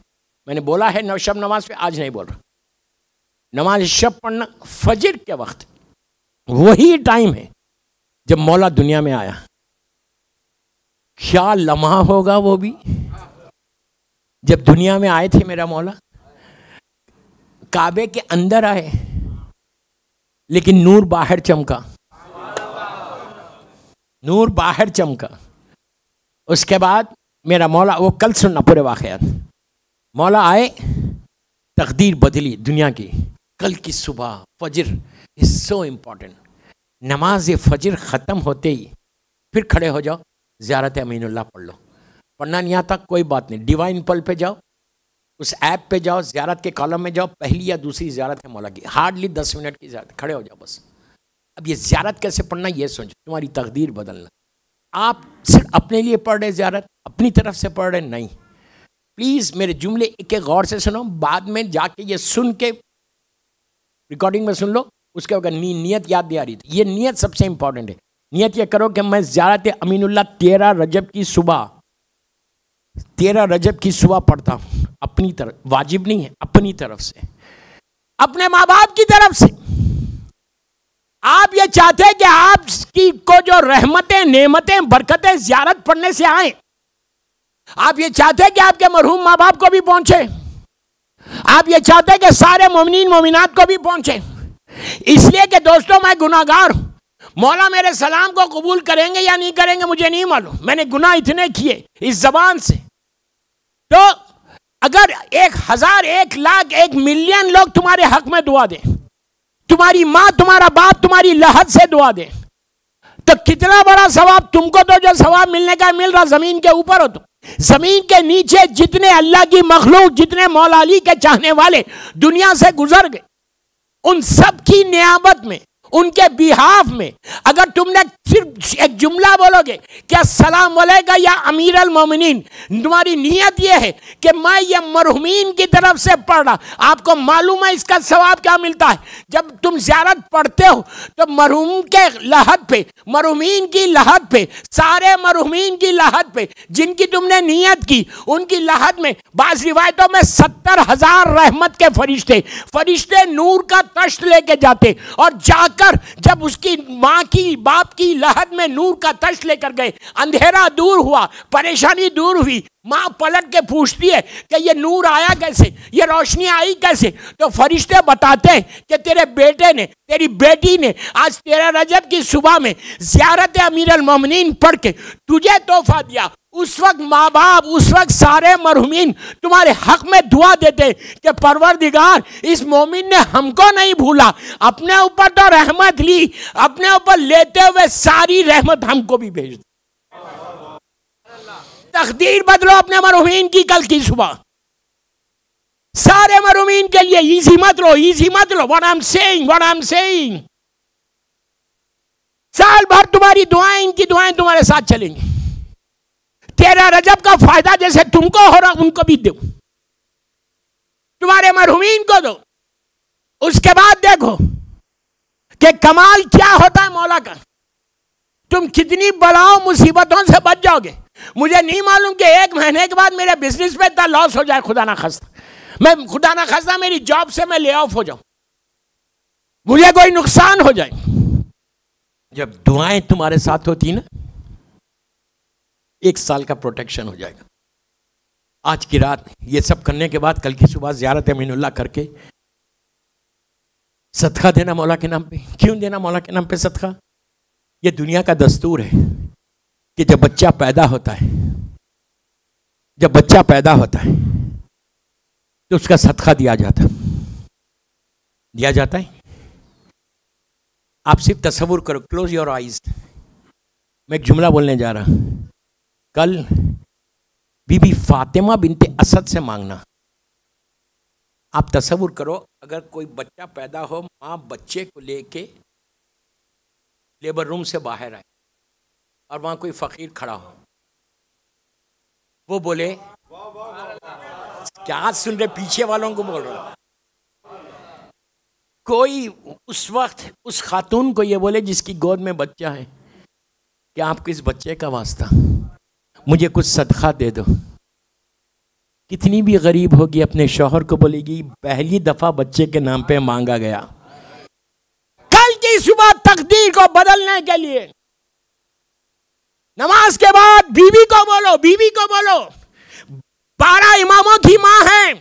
मैंने बोला है नौ शब नमाज पे, आज नहीं बोल रहा। नमाज शब पढ़ना फजर के वक्त, वही टाइम है जब मौला दुनिया में आया। क्या लम्हा होगा वो भी, जब दुनिया में आए थे मेरा मौला। काबे के अंदर आए, लेकिन नूर बाहर चमका, नूर बाहर चमका। उसके बाद मेरा मौला, वो कल सुनना पूरे वाक़यात। मौला आए, तकदीर बदली दुनिया की। कल की सुबह फजर इज सो इम्पॉर्टेंट। नमाज फजर ख़त्म होते ही फिर खड़े हो जाओ, ज़ियारत अमीनुल्लाह पढ़ लो। पढ़ना नहीं आता कोई बात नहीं, डिवाइन पल पे जाओ, उस ऐप पे जाओ, ज़ियारत के कॉलम में जाओ, पहली या दूसरी ज़ियारत है मौला की, हार्डली 10 मिनट की ज़ियारत, खड़े हो जाओ बस। अब ये ज़ियारत कैसे पढ़ना, ये सोचो, तुम्हारी तकदीर बदलना। आप सिर्फ अपने लिए पढ़ रहे ज़ियारत, अपनी तरफ से पढ़ रहे नहीं। प्लीज़ मेरे जुमले एक एक गौर से सुनो, बाद में जाके ये सुन के रिकॉर्डिंग में सुन लो, उसके अगर नियत याद नहीं आ रही थी, ये नियत सबसे इंपॉर्टेंट है। नियत ये करो कि मैं ज़ियारत अमीनुल्लाह 13 रजब की सुबह पढ़ता हूँ अपनी तरफ, वाजिब नहीं है, अपनी तरफ से, अपने माँ बाप की तरफ से। आप ये चाहते हैं कि आपकी को जो रहमतें, नेमतें, बरकतें ज़ियारत पढ़ने से आए, आप ये चाहते हैं कि आपके मरहूम माँ बाप को भी पहुंचे, आप ये चाहते हैं कि सारे मोमिनीन मोमिनात को भी पहुंचे। इसलिए कि दोस्तों मैं गुनाहगार हूं, मौला मेरे सलाम को कबूल करेंगे या नहीं करेंगे मुझे नहीं मालूम, मैंने गुनाह इतने किए इस जबान से। तो अगर 1000, 1 लाख, 1 मिलियन लोग तुम्हारे हक में दुआ दें, तुम्हारी माँ, तुम्हारा बाप तुम्हारी लहद से दुआ दें, तो कितना बड़ा सवाब तुमको, तो जो सवाब मिलने का मिल रहा जमीन के ऊपर हो, तो जमीन के नीचे जितने अल्लाह की मखलूक, जितने मौला अली के चाहने वाले दुनिया से गुजर गए, उन सब की नियामत में, उनके बिहाफ में अगर तुमने सिर्फ एक जुमला बोलोगे कि अस्सलाम वालेकुम या अमीर अल मोमिनीन, तुम्हारी नीयत यह है कि मैं ये मरहुमीन की तरफ से पढ़ रहा, आपको मालूम है इसका सवाब क्या मिलता है? जब तुम ज़ियारत पढ़ते हो तो मरहुम के लहद पे, मरहुमीन की लहद पे, सारे मरहुमीन की लहद पे जिनकी तुमने नीयत की, उनकी लहद में बाज़ रिवायतों में 70,000 रहमत के फरिश्ते नूर का तश्त लेके जाते, और जाकर जब उसकी माँ की, बाप की लहद में नूर का तश्त लेकर गए, अंधेरा दूर हुआ, परेशानी दूर हुई, माँ पलट के पूछती है कि ये नूर आया कैसे, ये रोशनी आई कैसे? तो फरिश्ते बताते हैं कि तेरे बेटे ने, तेरी बेटी ने आज 13 रजब की सुबह में ज़ियारत अमीर अल मोमिनीन पढ़ के तुझे तोहफा दिया। उस वक्त माँ बाप, उस वक्त सारे मरहुमीन तुम्हारे हक में दुआ देते कि परवरदिगार, इस मोमिन ने हमको नहीं भूला, अपने ऊपर तो रहमत ली, अपने ऊपर लेते हुए सारी रहमत हमको भी भेज दे। तकदीर बदलो अपने मरहुमीन की कल की सुबह, सारे मरहुमीन के लिए। इजी मत लो, इजी मत लो। व्हाट आई एम सेइंग, साल भर तुम्हारी दुआएं, इनकी दुआएं तुम्हारे साथ चलेंगी। 13 रजब का फायदा जैसे तुमको हो रहा उनको भी दो, तुम्हारे मरहुमीन को दो। उसके बाद देखो कि कमाल क्या होता है मौला का, तुम कितनी बलाओं मुसीबतों से बच जाओगे। मुझे नहीं मालूम कि 1 महीने के बाद मेरे बिजनेस में इतना लॉस हो जाए, खुदा ना खास्ता मेरी जॉब से मैं ले ऑफ हो जाऊं, मुझे कोई नुकसान हो जाए। जब दुआएं तुम्हारे साथ होती ना, 1 साल का प्रोटेक्शन हो जाएगा। आज की रात ये सब करने के बाद कल की सुबह ज़ियारत अमीनुल्लाह करके सदका देना मौला के नाम पे। क्यों देना मौला के नाम पे सदका? ये दुनिया का दस्तूर है कि जब बच्चा पैदा होता है, तो उसका सदका दिया जाता है। आप सिर्फ तसव्वुर करो, क्लोज योर आइज। मैं एक जुमला बोलने जा रहा, कल बीबी फातिमा बिनते असद से मांगना। आप तसव्वुर करो, अगर कोई बच्चा पैदा हो, माँ बच्चे को लेके लेबर रूम से बाहर आए और वहां कोई फकीर खड़ा हो, वो बोले, क्या सुन रहे, पीछे वालों को बोल रहा, कोई उस वक्त उस खातून को ये बोले जिसकी गोद में बच्चा है कि आपको इस बच्चे का वास्ता मुझे कुछ सदका दे दो। कितनी भी गरीब होगी अपने शौहर को बोलेगी, पहली दफा बच्चे के नाम पे मांगा गया। कल की सुबह तकदीर को बदलने के लिए नमाज के बाद बीवी को बोलो, 12 इमामों की मां है,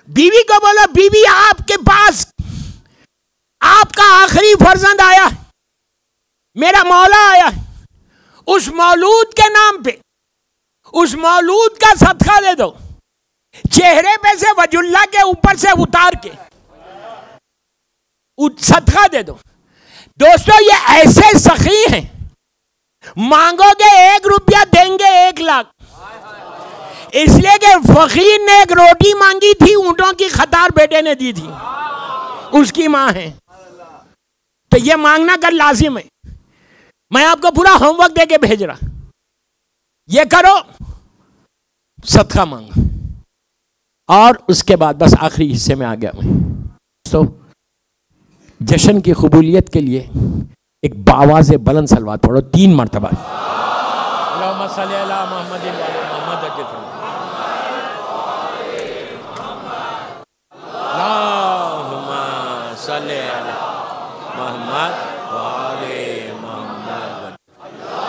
बीवी को बोलो, बीवी आपके पास आपका आखिरी फर्जंद आया, मेरा मौला आया, उस मौलूद के नाम पे उस मौलूद का सदका दे दो, चेहरे पे से वजुल्ला के ऊपर से उतार के सदका दे दो। दोस्तों ये ऐसे सखी हैं, मांगोगे 1 रुपया देंगे 1 लाख। इसलिए कि फकीर ने एक रोटी मांगी थी, ऊंटों की खतार बेटे ने दी थी, उसकी मां है। तो ये मांगना कर लाजिम है। मैं आपको पूरा होमवर्क देके भेज रहा, ये करो, सदका मांगो। और उसके बाद बस आखिरी हिस्से में आ गया मैं। दोस्तों, जश्न की कबूलियत के लिए एक बावाज़ बुलंद सलवात पढ़ो 3 मरतबा। अल्लाहुम्मा सल्ली अला मुहम्मद व अला मुहम्मद। अल्लाहुम्मा सल्ली अला मुहम्मद व अला मुहम्मद।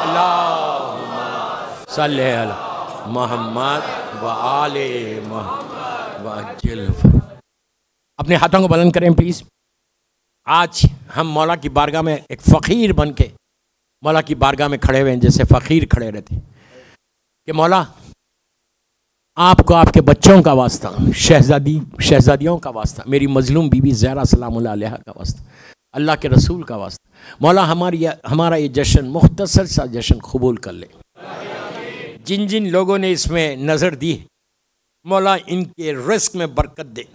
अल्लाहुम्मा सल्ली अला मुहम्मद व अला मुहम्मद। अपने हाथों को बुलंद करें प्लीज़। आज हम मौला की बारगाह में एक फ़कीर बन के मौला की बारगाह में खड़े हुए हैं, जैसे फ़कीर खड़े रहते कि मौला आपको, आपके बच्चों का वास्ता, शहज़ादियों का वास्ता, मेरी मजलूम बीबी ज़हरा सलामुल्लाह अलैहा का वास्ता, अल्लाह के रसूल का वास्ता, मौला हमारा ये जश्न, मुख्तसर सा जश्न कबूल कर ले। जिन जिन लोगों ने इसमें नज़र दी, मौला इनके रिस्क में बरकत दे।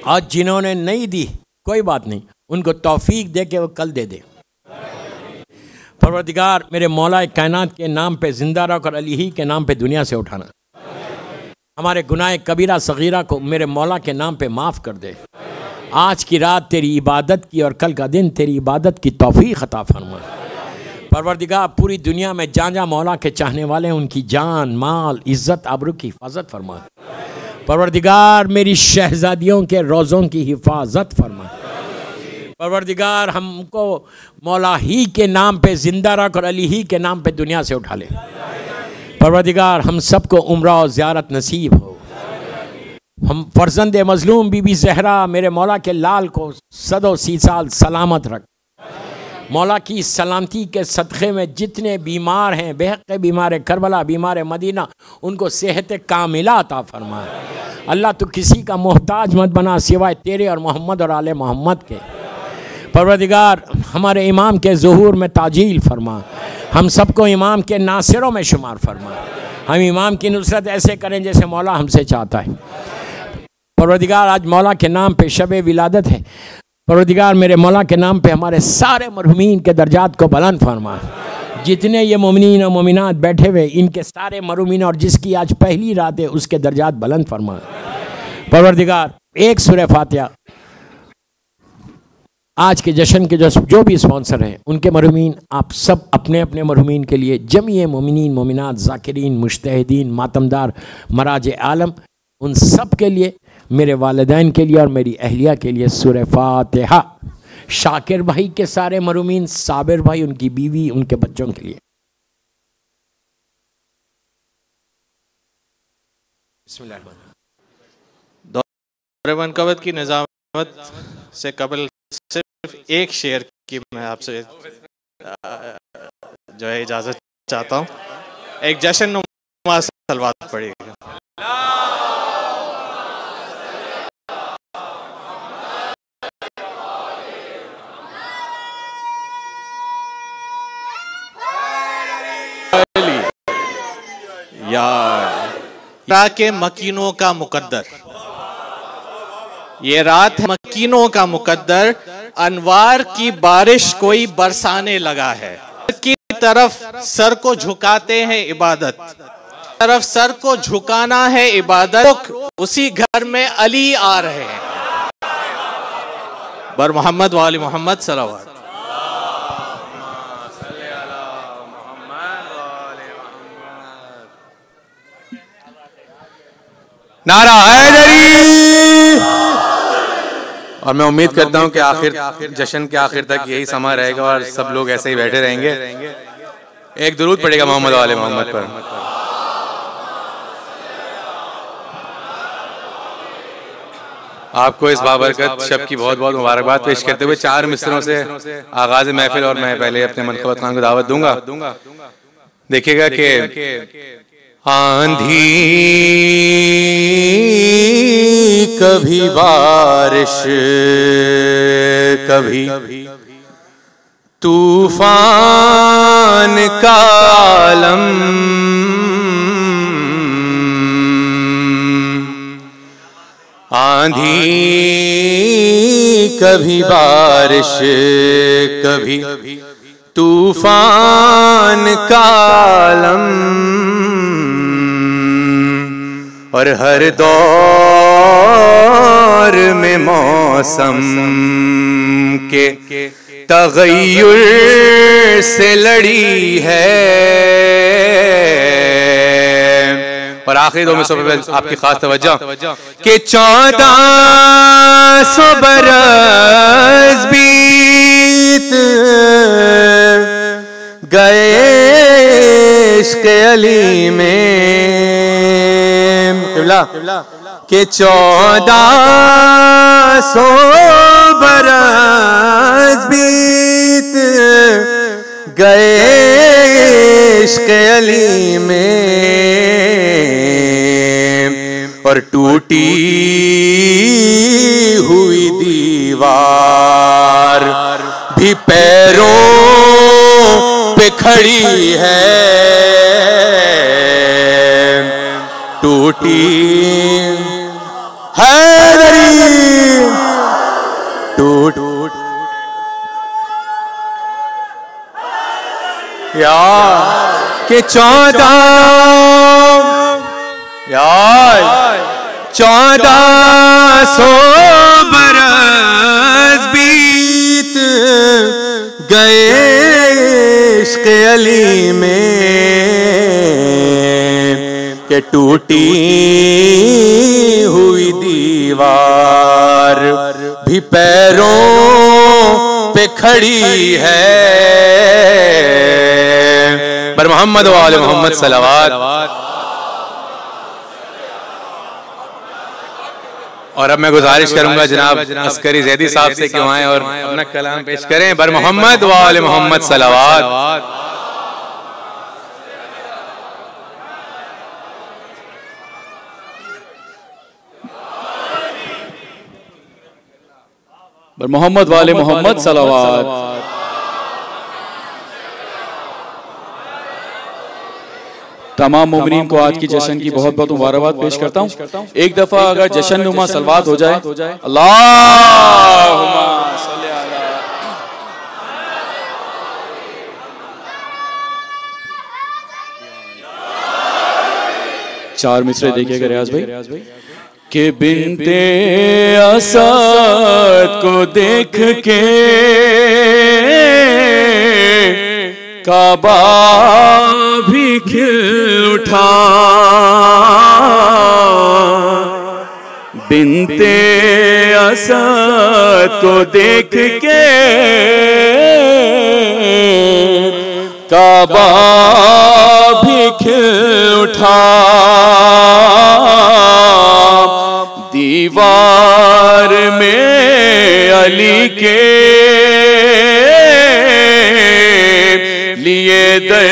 आज जिन्होंने नहीं दी कोई बात नहीं, उनको तौफीक दे के वो कल दे दे। परवरदिगार मेरे मौला कायनात के नाम पे जिंदा रखकर अली ही के नाम पे दुनिया से उठाना। हमारे गुनाह कबीरा सगीरा को मेरे मौला के नाम पे माफ़ कर दे। आज की रात तेरी इबादत की और कल का दिन तेरी इबादत की तौफीक अता फरमा। परवरदिगार पूरी दुनिया में जहाँ जहाँ मौला के चाहने वाले हैं, उनकी जान, माल, इज़्ज़त, आबरू की हिफाजत फरमा। परवरदिगार मेरी शहज़ादियों के रोज़ों की हिफाजत फरमा। परवरदिगार हमको मौला ही के नाम पे ज़िंदा रख और अली ही के नाम पे दुनिया से उठा ले। परवरदिगार हम सबको उम्रा और ज़ियारत नसीब हो। हम फर्जंद मजलूम बीबी ज़हरा मेरे मौला के लाल को सदों सी साल सलामत रख। मौला की सलामती के सदक़े में जितने बीमार हैं, बेहक़ बीमार करबला, बीमार मदीना, उनको सेहत कामिला अता फरमा। अल्लाह तो किसी का मोहताज मत बना सिवाय तेरे और मोहम्मद और आले मोहम्मद के। परवरदिगार हमारे इमाम के ज़ुहूर में ताजील फरमा। हम सबको इमाम के नासिरों में शुमार फरमा। हम इमाम की नुसरत ऐसे करें जैसे मौला हमसे चाहता है। परवरदिगार आज मौला के नाम पे शब विलादत है। परवरदिगार मेरे मौला के नाम पे हमारे सारे मरहुमीन के दर्जात को बुलंद फरमा। जितने ये मोमिनीन और मोमिनात बैठे हुए, इनके सारे मरहुमीन और जिसकी आज पहली रात है उसके दर्जात बुलंद फरमा। परवरदिगार एक सूरह फातिहा आज के जश्न के जो भी स्पॉन्सर हैं उनके मरहुमीन, आप सब अपने अपने मरहुमीन के लिए, जमीए मोमिनीन मोमिनात, ज़ाकिरीन, मुश्तहिदीन, मातमदार, मराज आलम, उन सब के लिए, मेरे वालिदैन के लिए और मेरी अहलिया के लिए सूरह फातिहा। शाकिर भाई के सारे मरहुमीन, साबिर भाई, उनकी बीवी, उनके बच्चों के लिए। दौरे मनक़बत की निज़ामत से कबल सिर्फ एक शेर की मैं आपसे जो है इजाज़त चाहता हूँ। एक जश्न नुमा सलवात पड़ेगा। यार के मकीनों का मुकद्दर, ये रात है मकीनों का मुकद्दर, अनवार की बारिश कोई बरसाने लगा है। की तरफ सर को झुकाते हैं इबादत, तरफ सर को झुकाना है इबादत, उसी घर में अली आ रहे हैं। बर मोहम्मद वाले मोहम्मद सल्लल्लाहु। नारा हैदरी। और मैं उम्मीद करता हूं कि आखिर जश्न के आखिर तक यही समा रहेगा और सब लोग ऐसे ही बैठे रहेंगे। एक दुरूद पड़ेगा मोहम्मद वाले मोहम्मद पर। आपको इस बाबरकत शब की बहुत बहुत मुबारकबाद पेश करते हुए 4 मिसरों से आगाज महफिल और मैं पहले अपने मनक़बत खान को दावत दूंगा। देखिएगा कि आंधी कभी बारिश, कभी तूफान का आलम, आंधी कभी बारिश, कभी तूफान का आलम, और हर दौर में मौसम के तग़य्युर से लड़ी है। और आखिरी दो में आपकी खास तवज्जो कि 1400 बरस बीत गए इश्क़ अली में कि 1400 बरस बीत गए इश्क़ अली में और टूटी हुई दीवार भी पैरों पे खड़ी है। टूटी हैदरी टूट यार के 1400 बरस बीत गए इश्क़ अली में कि टूटी हुई दीवार भी पैरों पे खड़ी है। बर मोहम्मद व आले मोहम्मद सलावत। और अब मैं गुजारिश करूंगा जनाब अस्करी ज़ैदी साहब से कि वो आएं और अपना कलाम पेश करें। बर मोहम्मद व आले मोहम्मद सलावत। बर मोहम्मद व आले मोहम्मद सलावत। तमाम मोमिनीन को आज की जश्न की बहुत बहुत मुबारकबाद पेश करता हूँ। एक दफा अगर जश्न नुमा सलवात हो जाए, अल्लाहुम्मा सल्ली अला। चार मिसरे देखिएगा रियाज भाई कि बिनते असद को देख के काबा भी खिल उठा। बिनते असद को देख के काबा भी खिल उठा। दीवार में अली के लिए दर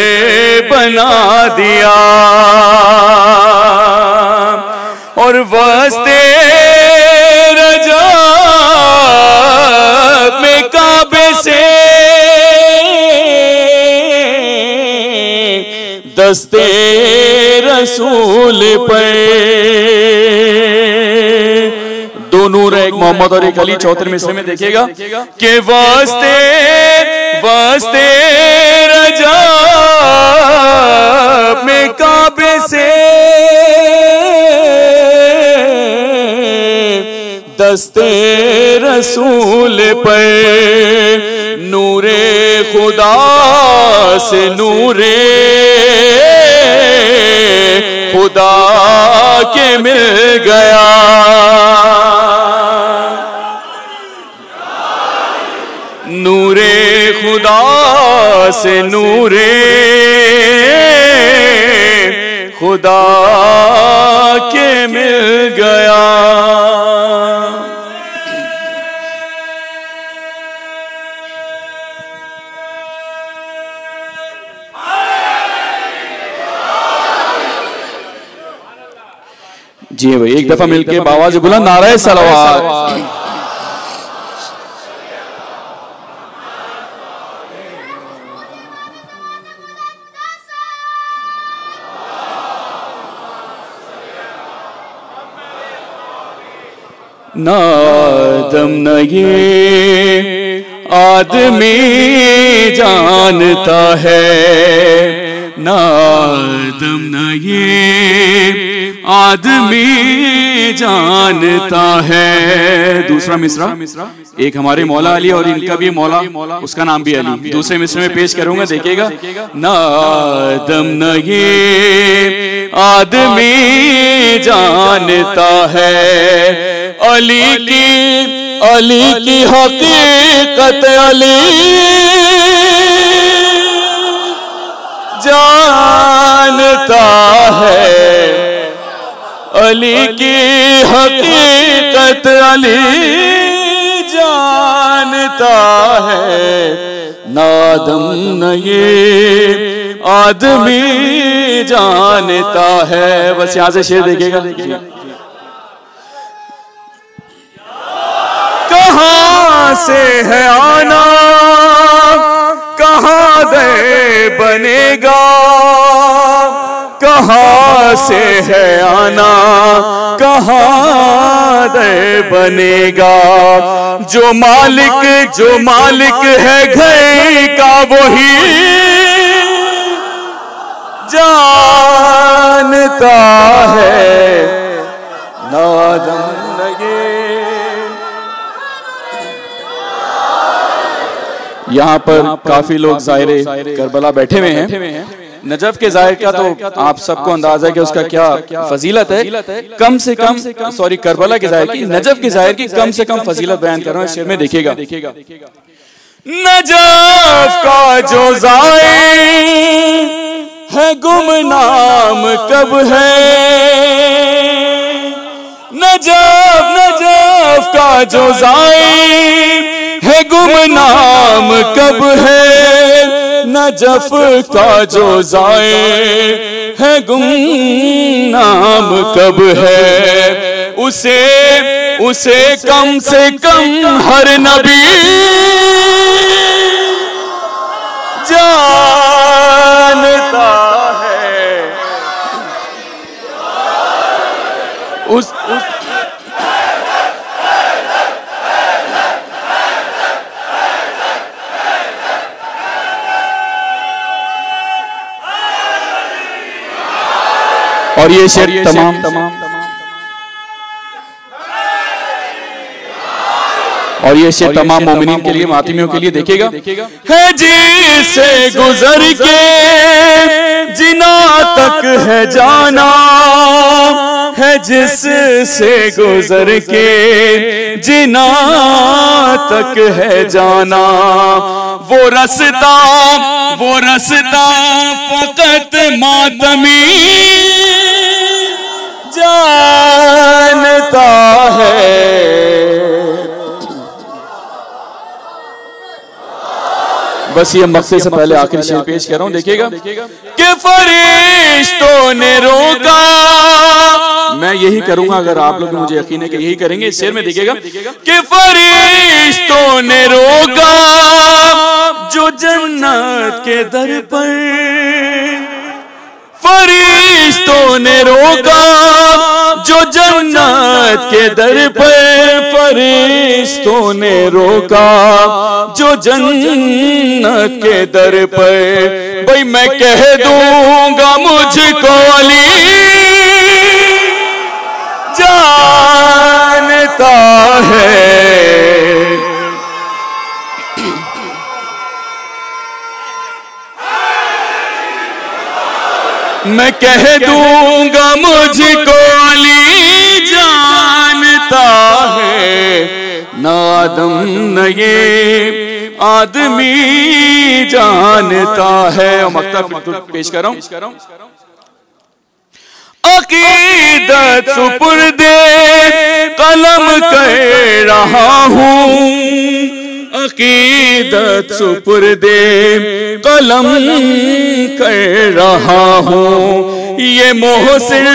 बना दिया और वास्ते रजा में काबे से दस्ते रसूल पर दो नूर है, एक मोहम्मद और एक अली। चौथे मिसरे में देखिएगा कि वास्ते वास्ते रजा में काबे से दस्ते रसूल पर नूरे खुदा से नूरे खुदा के मिल गया। नूरे खुदा से नूरे खुदा के मिल गया। जी भाई, एक दफा मिलके बाबा से बुलंद नारा सलावत। नादम न ये आदमी जानता है, नादम न ये आदमी जानता है। दूसरा मिसरा एक हमारे मौला अली और इनका भी मौला, उसका नाम भी अली। दूसरे मिसरे में पेश करूंगा, देखिएगा। ना आदम न ये आदमी जानता है, अली की हकीकत अली जानता है, अली की हकीकत अली जानता है। नादम न ये आदमी जानता है। बस यहां से शेर देखिएगा। कहां से है आना, कहां दे बनेगा, कहां से है आना, कहां दे बनेगा। जो मालिक है घर का वही जानता है। नादम लगे। यहाँ पर काफी लोग ज़ाहिरे करबला बैठे हुए हैं। नजफ के ज़ाहिर का तो आप सबको अंदाजा है कि उसका क्या फजीलत है। कम से कम सॉरी करबला के ज़ाहिर की, नजफ के ज़ाहिर की कम से कम फजीलत बयान कर रहा हूँ। इस शेर में देखिएगा। नजफ का जो ज़ाहिर है गुमनाम कब है, नजफ का जो ज़ाहिर है गुमनाम कब है, नजफ का जो ज़ाहिर है गुमनाम कब है। उसे कम से कम हर नबी जानता है। उस और ये शेर तमाम और ये शेर तमाम मोमिनीन के लिए, मातिमियों के लिए देखिएगा। है जिसे गुजर के जिना तक है जाना, है जिससे गुजर के जिना तक है जाना। वो रास्ता फकत मातमी जानता है। बस ये मकसद से पहले आखिरी शेर पेश कर रहा हूं, देखिएगा। कि फरिश्तों ने रोका, मैं यही करूंगा अगर आप लोग मुझे यकीन है कि यही करेंगे। इस शेर में देखिएगा कि फरिश्तों ने रोका जो जन्नत के दर पर, फरिश्तों ने रोका जो जन्नत के दर पर, फरिश्तों ने रोका जो जन्नत के दर पर। भाई मैं कह दूंगा मुझको अली जानता है। मैं कह दूंगा मुझको अली जानता है। नादम न ये आदमी जानता है। और मक्ता पेश कर रहा हूं। अकीदत सुपुर्दे कलम कर रहा हूं, अकीदत सुपुर्दे कलम कर रहा हूँ। ये मोहसिन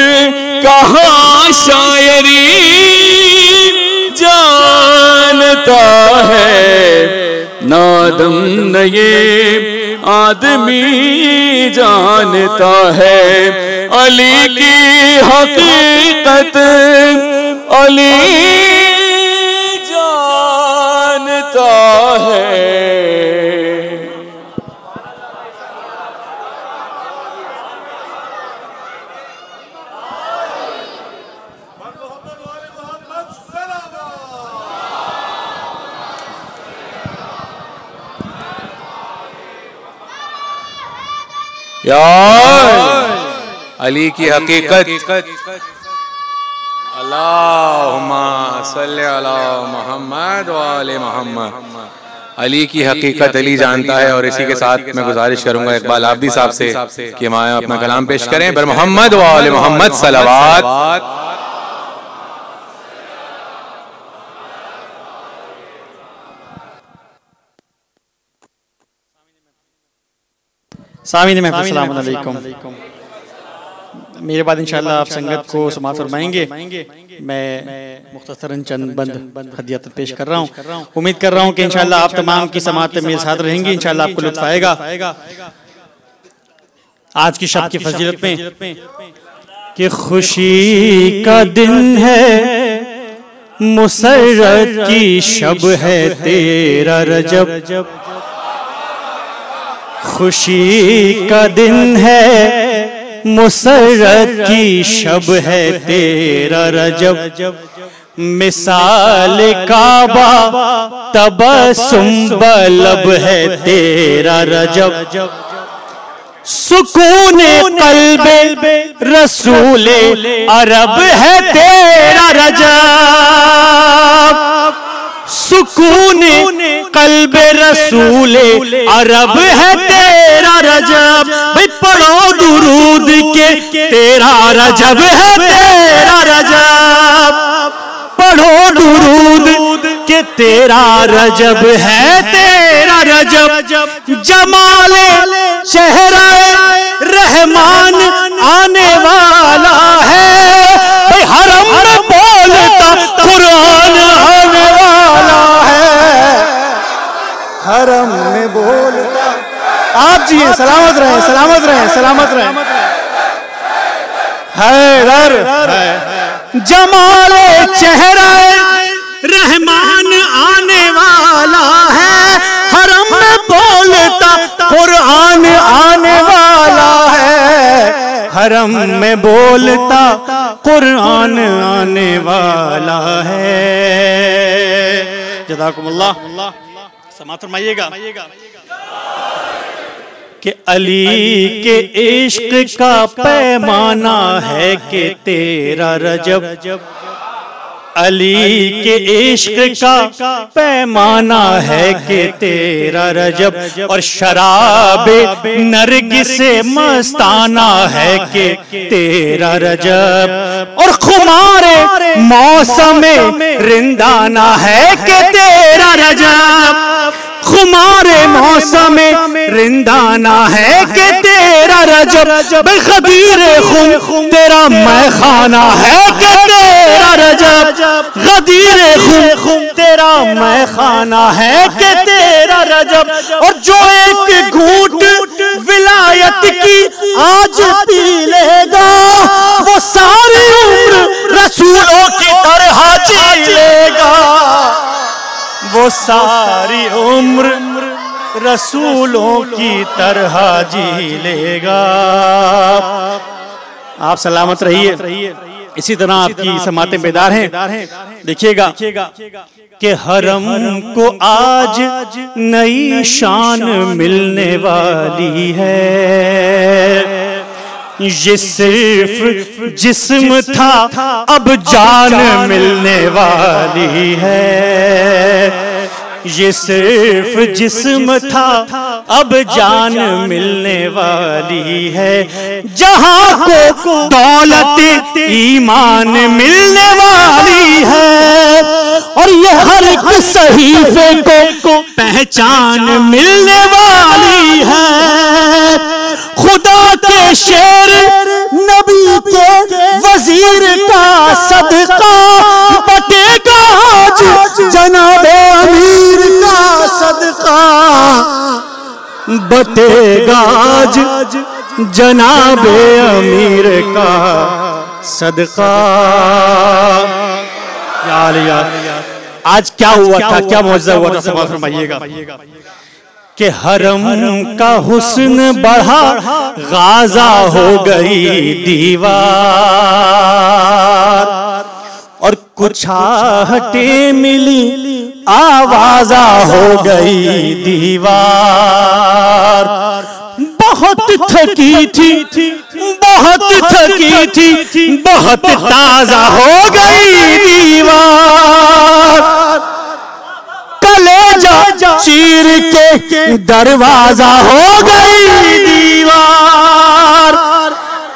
कहाँ शायरी जानता है। नादम न ये आदमी जानता है। अली की हकीकत अली जानता है। अली की हकीकत अल्लाहुम्मा सल्ली अला मुहम्मद व आले मुहम्मद। अली की हकीकत अली जानता है। और इसी के साथ मैं गुजारिश करूंगा इकबाल आबदी साहब से कि मैं अपना कलाम पेश करें। बर मोहम्मद व आले मोहम्मद सलावत। सामीन में अस्सलाम वालेकुम। मेरे बाद इंशाअल्लाह आप संगत को समाअत फरमाएंगे। मैं मुख्तसरन चंद बंद हदियत पेश कर रहा हूँ। उम्मीद कर रहा हूँ कि इंशाअल्लाह आप तमाम की समाअत मेरे साथ रहेंगी। इंशाअल्लाह आपको लुत्फ आएगा। आज की शब की फजीलत में कि खुशी का दिन है, मुसर्रत की शब है तेरा रजब। खुशी का दिन है, मुसर्रत की शब है तेरा रजब। मिसाल काबा तबस्सुम बलब है तेरा रजब। सुकूने कल्बे रसूले अरब है तेरा रजब। सुकूने कल्बे रसूले अरब है तेरा रजब। भाई पढ़ो दुरूद के तेरा रजब है तेरा रजब। पढ़ो दुरूद के तेरा रजब है तेरा रजब। जमाले चेहरा रहमान आने वाला है। भाई हरम में बोलता कुरान आने वाला है। हरम में बोलता आप जी सलामत रहें, सलामत रहें, सलामत रहें। हैदर जमाले चेहरा रहमान आने वाला है। हरम में बोलता कुरान आने वाला है। हरम में बोलता कुरान आने वाला है। जज़ाकुमुल्लाह। समाअत फरमाइएगा कि अली के इश्क का पैमाना है कि तेरा रजब। अली के इश्क का पैमाना है कि तेरा रजब। और शराबे नरगिस से मस्ताना है कि तेरा रजब। और खुमारे मौसम रिंदाना है कि तेरा रजब। खुमारे मौसम रिंदाना है कि तेरा रजब। गदीरे खुम तेरा मैखाना है कि तेरा रजब। गदीरे खुम तेरा मैखाना है कि तेरा रजब। और जो एक घूंट विलायत की आज पी लेगा, वो सारी उम्र रसूलों की तरह जी लेगा। वो सारी उम्र रसूलों की तरह जी लेगा। आप सलामत रहिए। इसी तरह आपकी समातें बेदार हैं। देखिएगा कि हरम को आज नई शान मिलने वाली है। ये सिर्फ जिस्म था अब जान मिलने वाली है। ये सिर्फ जिस्म था अब जान मिलने वाली है। जहां को दौलत ईमान मिलने वाली है। और ये हर एक सहीफे को पहचान मिलने वाली है। खुदा के शेर नबी के वजीर का सदका बटेगा आज जनाबे अमीर का सदका। बटेगा आज जनाबे अमीर का सदका। यार आज क्या हुआ था, क्या मौजज़ा हुआ था, समाअत फरमाइएगा कि हरम का हुस्न बढ़ा, गाजा हो गई दीवार। और कुछ आहटे मिली, आवाजा हो गई दीवार। बहुत थकी थी, बहुत थकी थी, बहुत ताजा हो गई दीवार, कलेजा चीर के दरवाजा हो गई दीवार,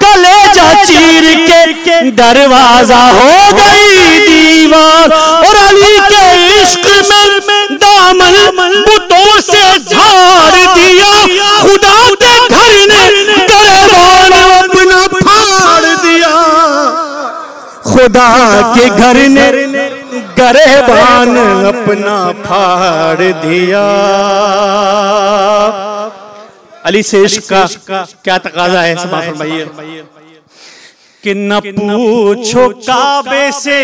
कलेजा चीर के दरवाजा हो गई दीवार। और अली के इश्क में दामन बुतों से झाड़ दिया, खुदा के घर ने गरेबान अपना फाड़ दिया, खुदा के घर ने गरेबान अपना फाड़ दिया। अली से इश्क का क्या तकाजा है, समाअत फरमाइए कि न पूछो काबे से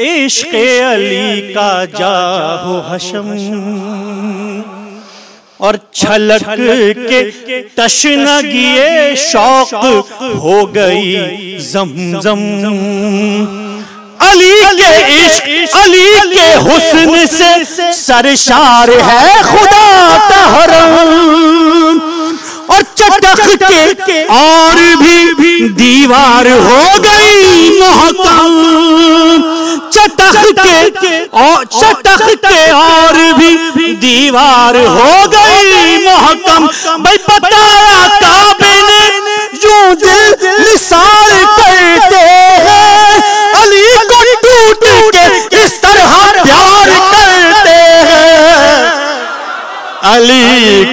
इश्क़ अली का जाहो हशम, और छलक के तशनगिए शौक हो गई जमजम। अली के इश्क, अली के हुस्न से सरशार है खुदा का हरम, और चटक के और भी दीवार हो गई मोहकम, चटक के और भी दीवार हो गई मोहकम। भाई बताया काबे ने यूं दिल निसार करते हैं, अली को टूट के इस तरह प्यार करते हैं, अली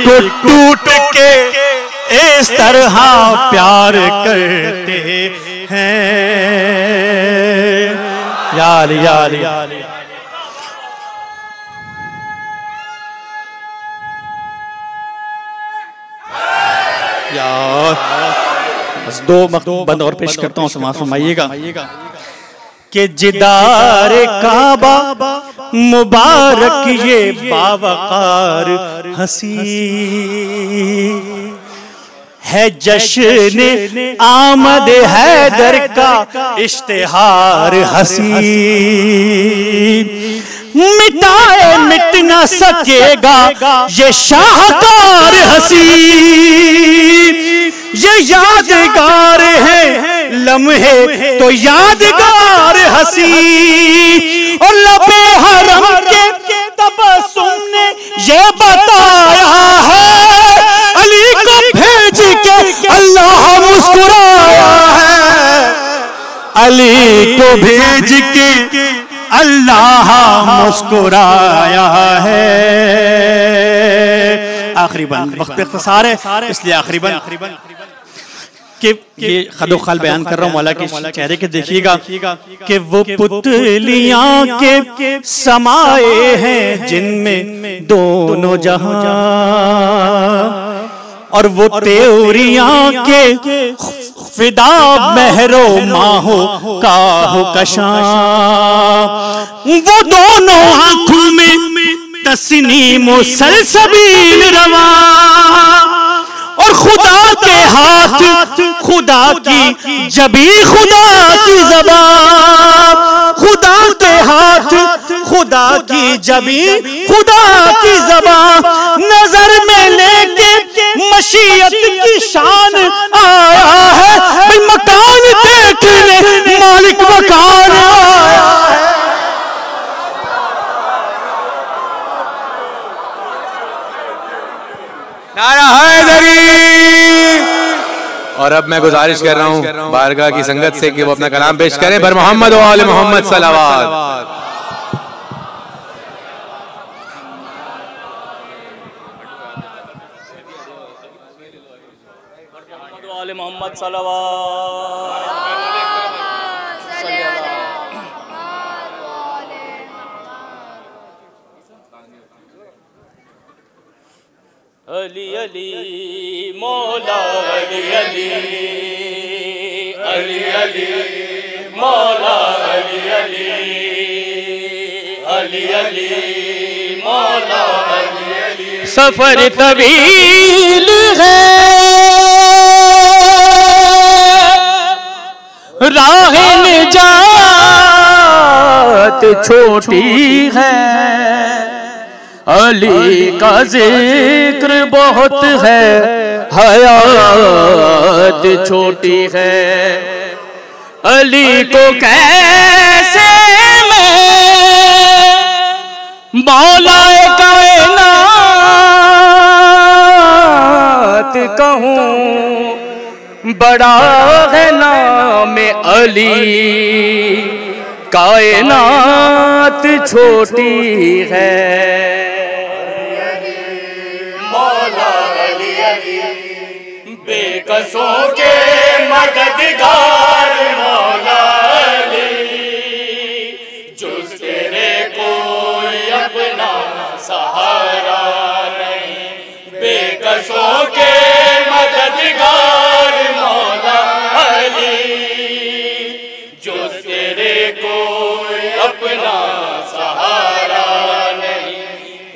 को टूट के इस तरह प्यार करते हैं। यार यार यार बस दो बंद और पेश करता हूँ, समाअत फरमाइएगा कि जिदार काबा मुबारक ये बावकार हंसी है, जश्न आमद हैदर का इश्तिहार हंसी, मिटाए मिट न सकेगा ये शाहकार हंसी, ये यादगार है लम्हे तो यादगार हंसी, और लबे हरम के तबस्सुम ने ये बताया है, अली को भेज के अल्लाह मुस्कुराया है, अली को भेज के अल्लाह मुस्कुराया है। आखिरी बंद, वक्त इख्तिसार है इसलिए आखिरी बंद कि ये खदो खाल बयान कर रहा हूँ मौला के चेहरे के, देखिएगा कि वो पुतलियां के समाए हैं जिनमें दोनों जहां, और वो तेवरियां के फिदा महरो माहो काहो कशां, वो दोनों आंखों में तस्नीमो सलसबील रवा, और खुदा के हाथ खुदा की जबी खुदा की ज़बान, खुदा के हाथ खुदा की जबी खुदा की ज़बान, नजर में लेके मशीयत की शान आया है, भाई मकान देखने मालिक मकान आया है। नारा हैदरी। और अब मैं गुजारिश कर रहा हूँ बारगाह की संगत से कि वो अपना कलाम पेश करें। बर मोहम्मद व आले मोहम्मद सलावत। मोहम्मद सलावत। अली अली मौला अली अली अली अली मौला अली अली अली अली मौला अली अली। सफर तवील है राह निजात छोटी है, अली का जिक्र बहुत है हयात छोटी है। अली को कैसे मैं मौलाए कायनात कहूँ, बड़ा है नाम अली, कायनात छोटी है। मौला अली अली बेकसों के मददगार मौला अली, जुस तेरे कोई अपना सहारा नहीं। बेकसों के मददगार मौला अली, जुस तेरे कोई अपना सहारा नहीं।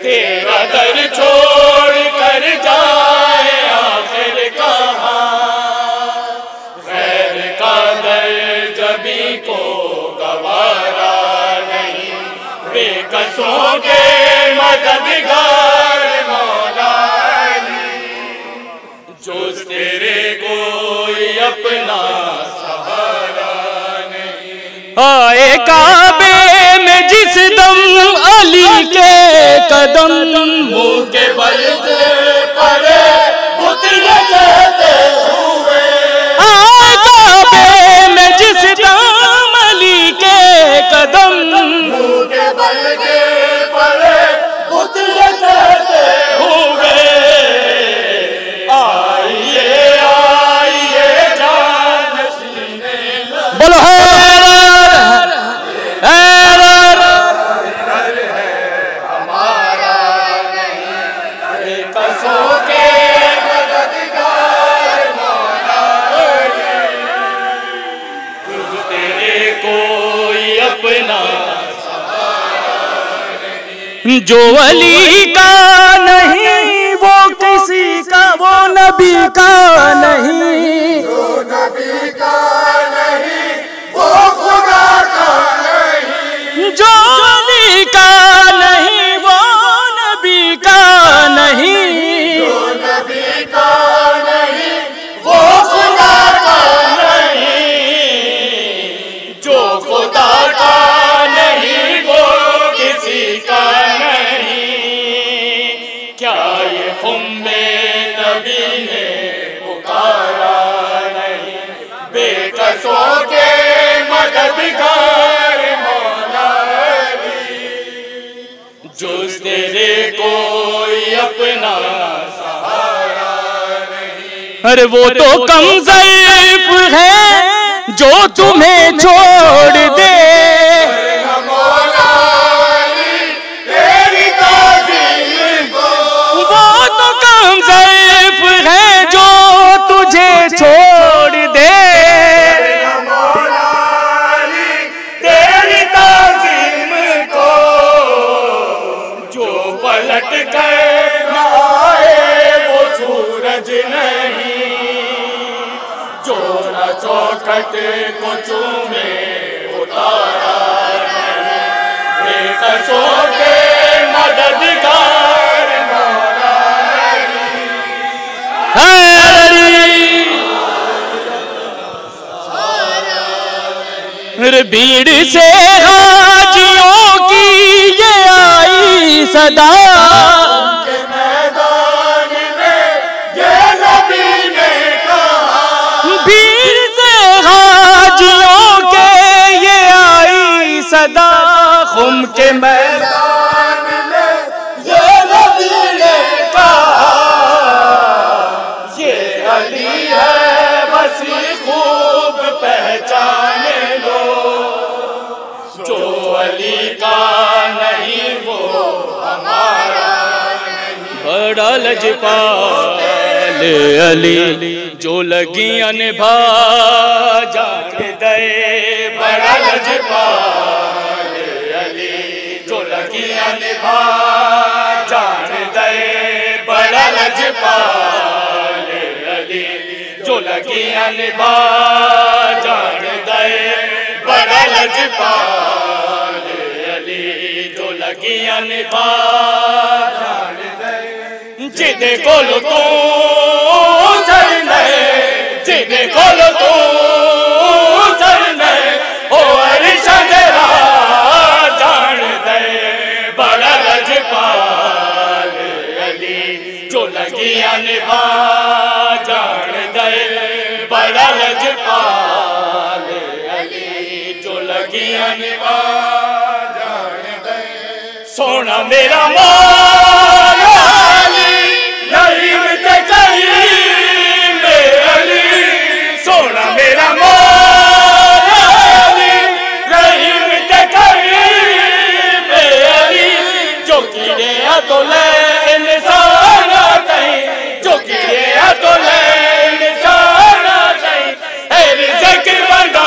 तेरा दर छोड़ कर जाए आखिर कहाँ, खैर का दर जबी को गवारा नहीं। बेकसों के मददगार मौला अली, जो तेरे कोई अपना सहारा नहीं। आए काबे में जिस दम अली के कदम, मुँह के बल पड़े बुत ये कहते हुए। आए काबे में जिस दम अली के कदम, मुँह के बल पड़े बुत ये कहते हुए। आइए आइए जानशीने बोलो बेकसों के मददगार मौला अली, तुझ तेरे कोई अपना जो अली का नहीं वो किसी का, वो नबी का नहीं, जो नबी का नहीं वो खुदा का नहीं। जो अली का नहीं वो नबी का नहीं, जो नबी का नहीं वो खुदा का नहीं। जो खुदा का नहीं वो किसी का नहीं। क्या ये हुम्मे नबी ने पुकारा नहीं। बेकसों के मददगार मौला अली, जो तेरे कोई अपना सहारा नहीं। अरे वो तो कम ज़ईफ़ है जो तुम्हें छोड़ दे, मौला अली तेरी ताज़ीम को। वो तो कम ज़ईफ़ है जो तुझे छोड़ दे। मौला अली तेरी ताज़ीम को, जो पलट कर न आए वो सूरज नहीं। जो न चौखट को चूमे उतारा नहीं। बेकसों के मददगार मौला अरे भीड़ से हाजियों की ये आई सदा, के मैदान में ये नबी ने कहा। भीड़ से हाजियों के ये आई सदा, खुम के मैदान में ये नबी ने कहा। ये अली है बसी खूब पहचाने लो। जो अली का नहीं वो हमारा नहीं। बड़ा लजपाल अली, जो लगी अनभा जान दे। बड़ा लजपाल अली, जो लगी अनभा जान दे। बड़ा लजपाल अली, जो लगी अनभा जान दे। बड़ा लजपाल अली, जो लगी अनभा जान दे। जिद कोल तू कोल तू सरदे ओ अरिश तेरा जान दे बड़ा लजपाल अली जो लगिया निभा जान दे बड़ा लजपाल अली जो लगिया निभा जान दे सोना मेरा मौला अली नहीं मिटे कहीं में अली सोना मेरा मौला अली नहीं मिटे कहीं में अली जो कीड़े तो ले इंसान कहीं जो कीड़े तो ले इंसान कहीं ऐरी जिक्र बंदा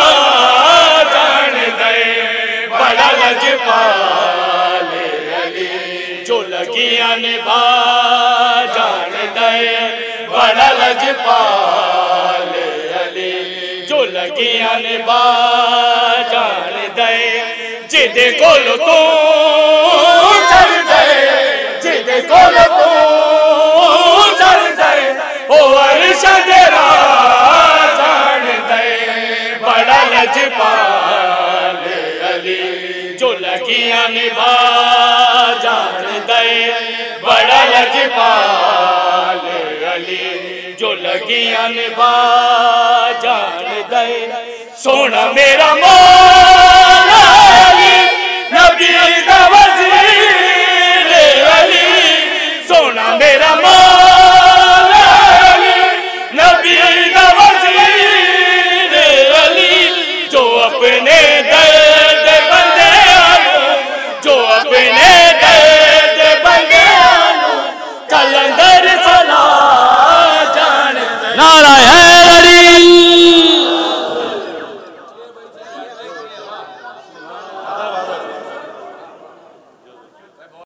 जान दे बड़ा लजपाल अली जो लगिया निभा जान दे बड़ा लजपाल अली जो लगिया निभा जान दे जिदे कोल तू चल दे जिदे कोल तू चल दे ओ अरिश तेरा जान दे बड़ा लजपाल अली जो लगिया निभा जान दे बड़ा लजपाल अली जो लगिया निभा जान दे सोना मेरा मौला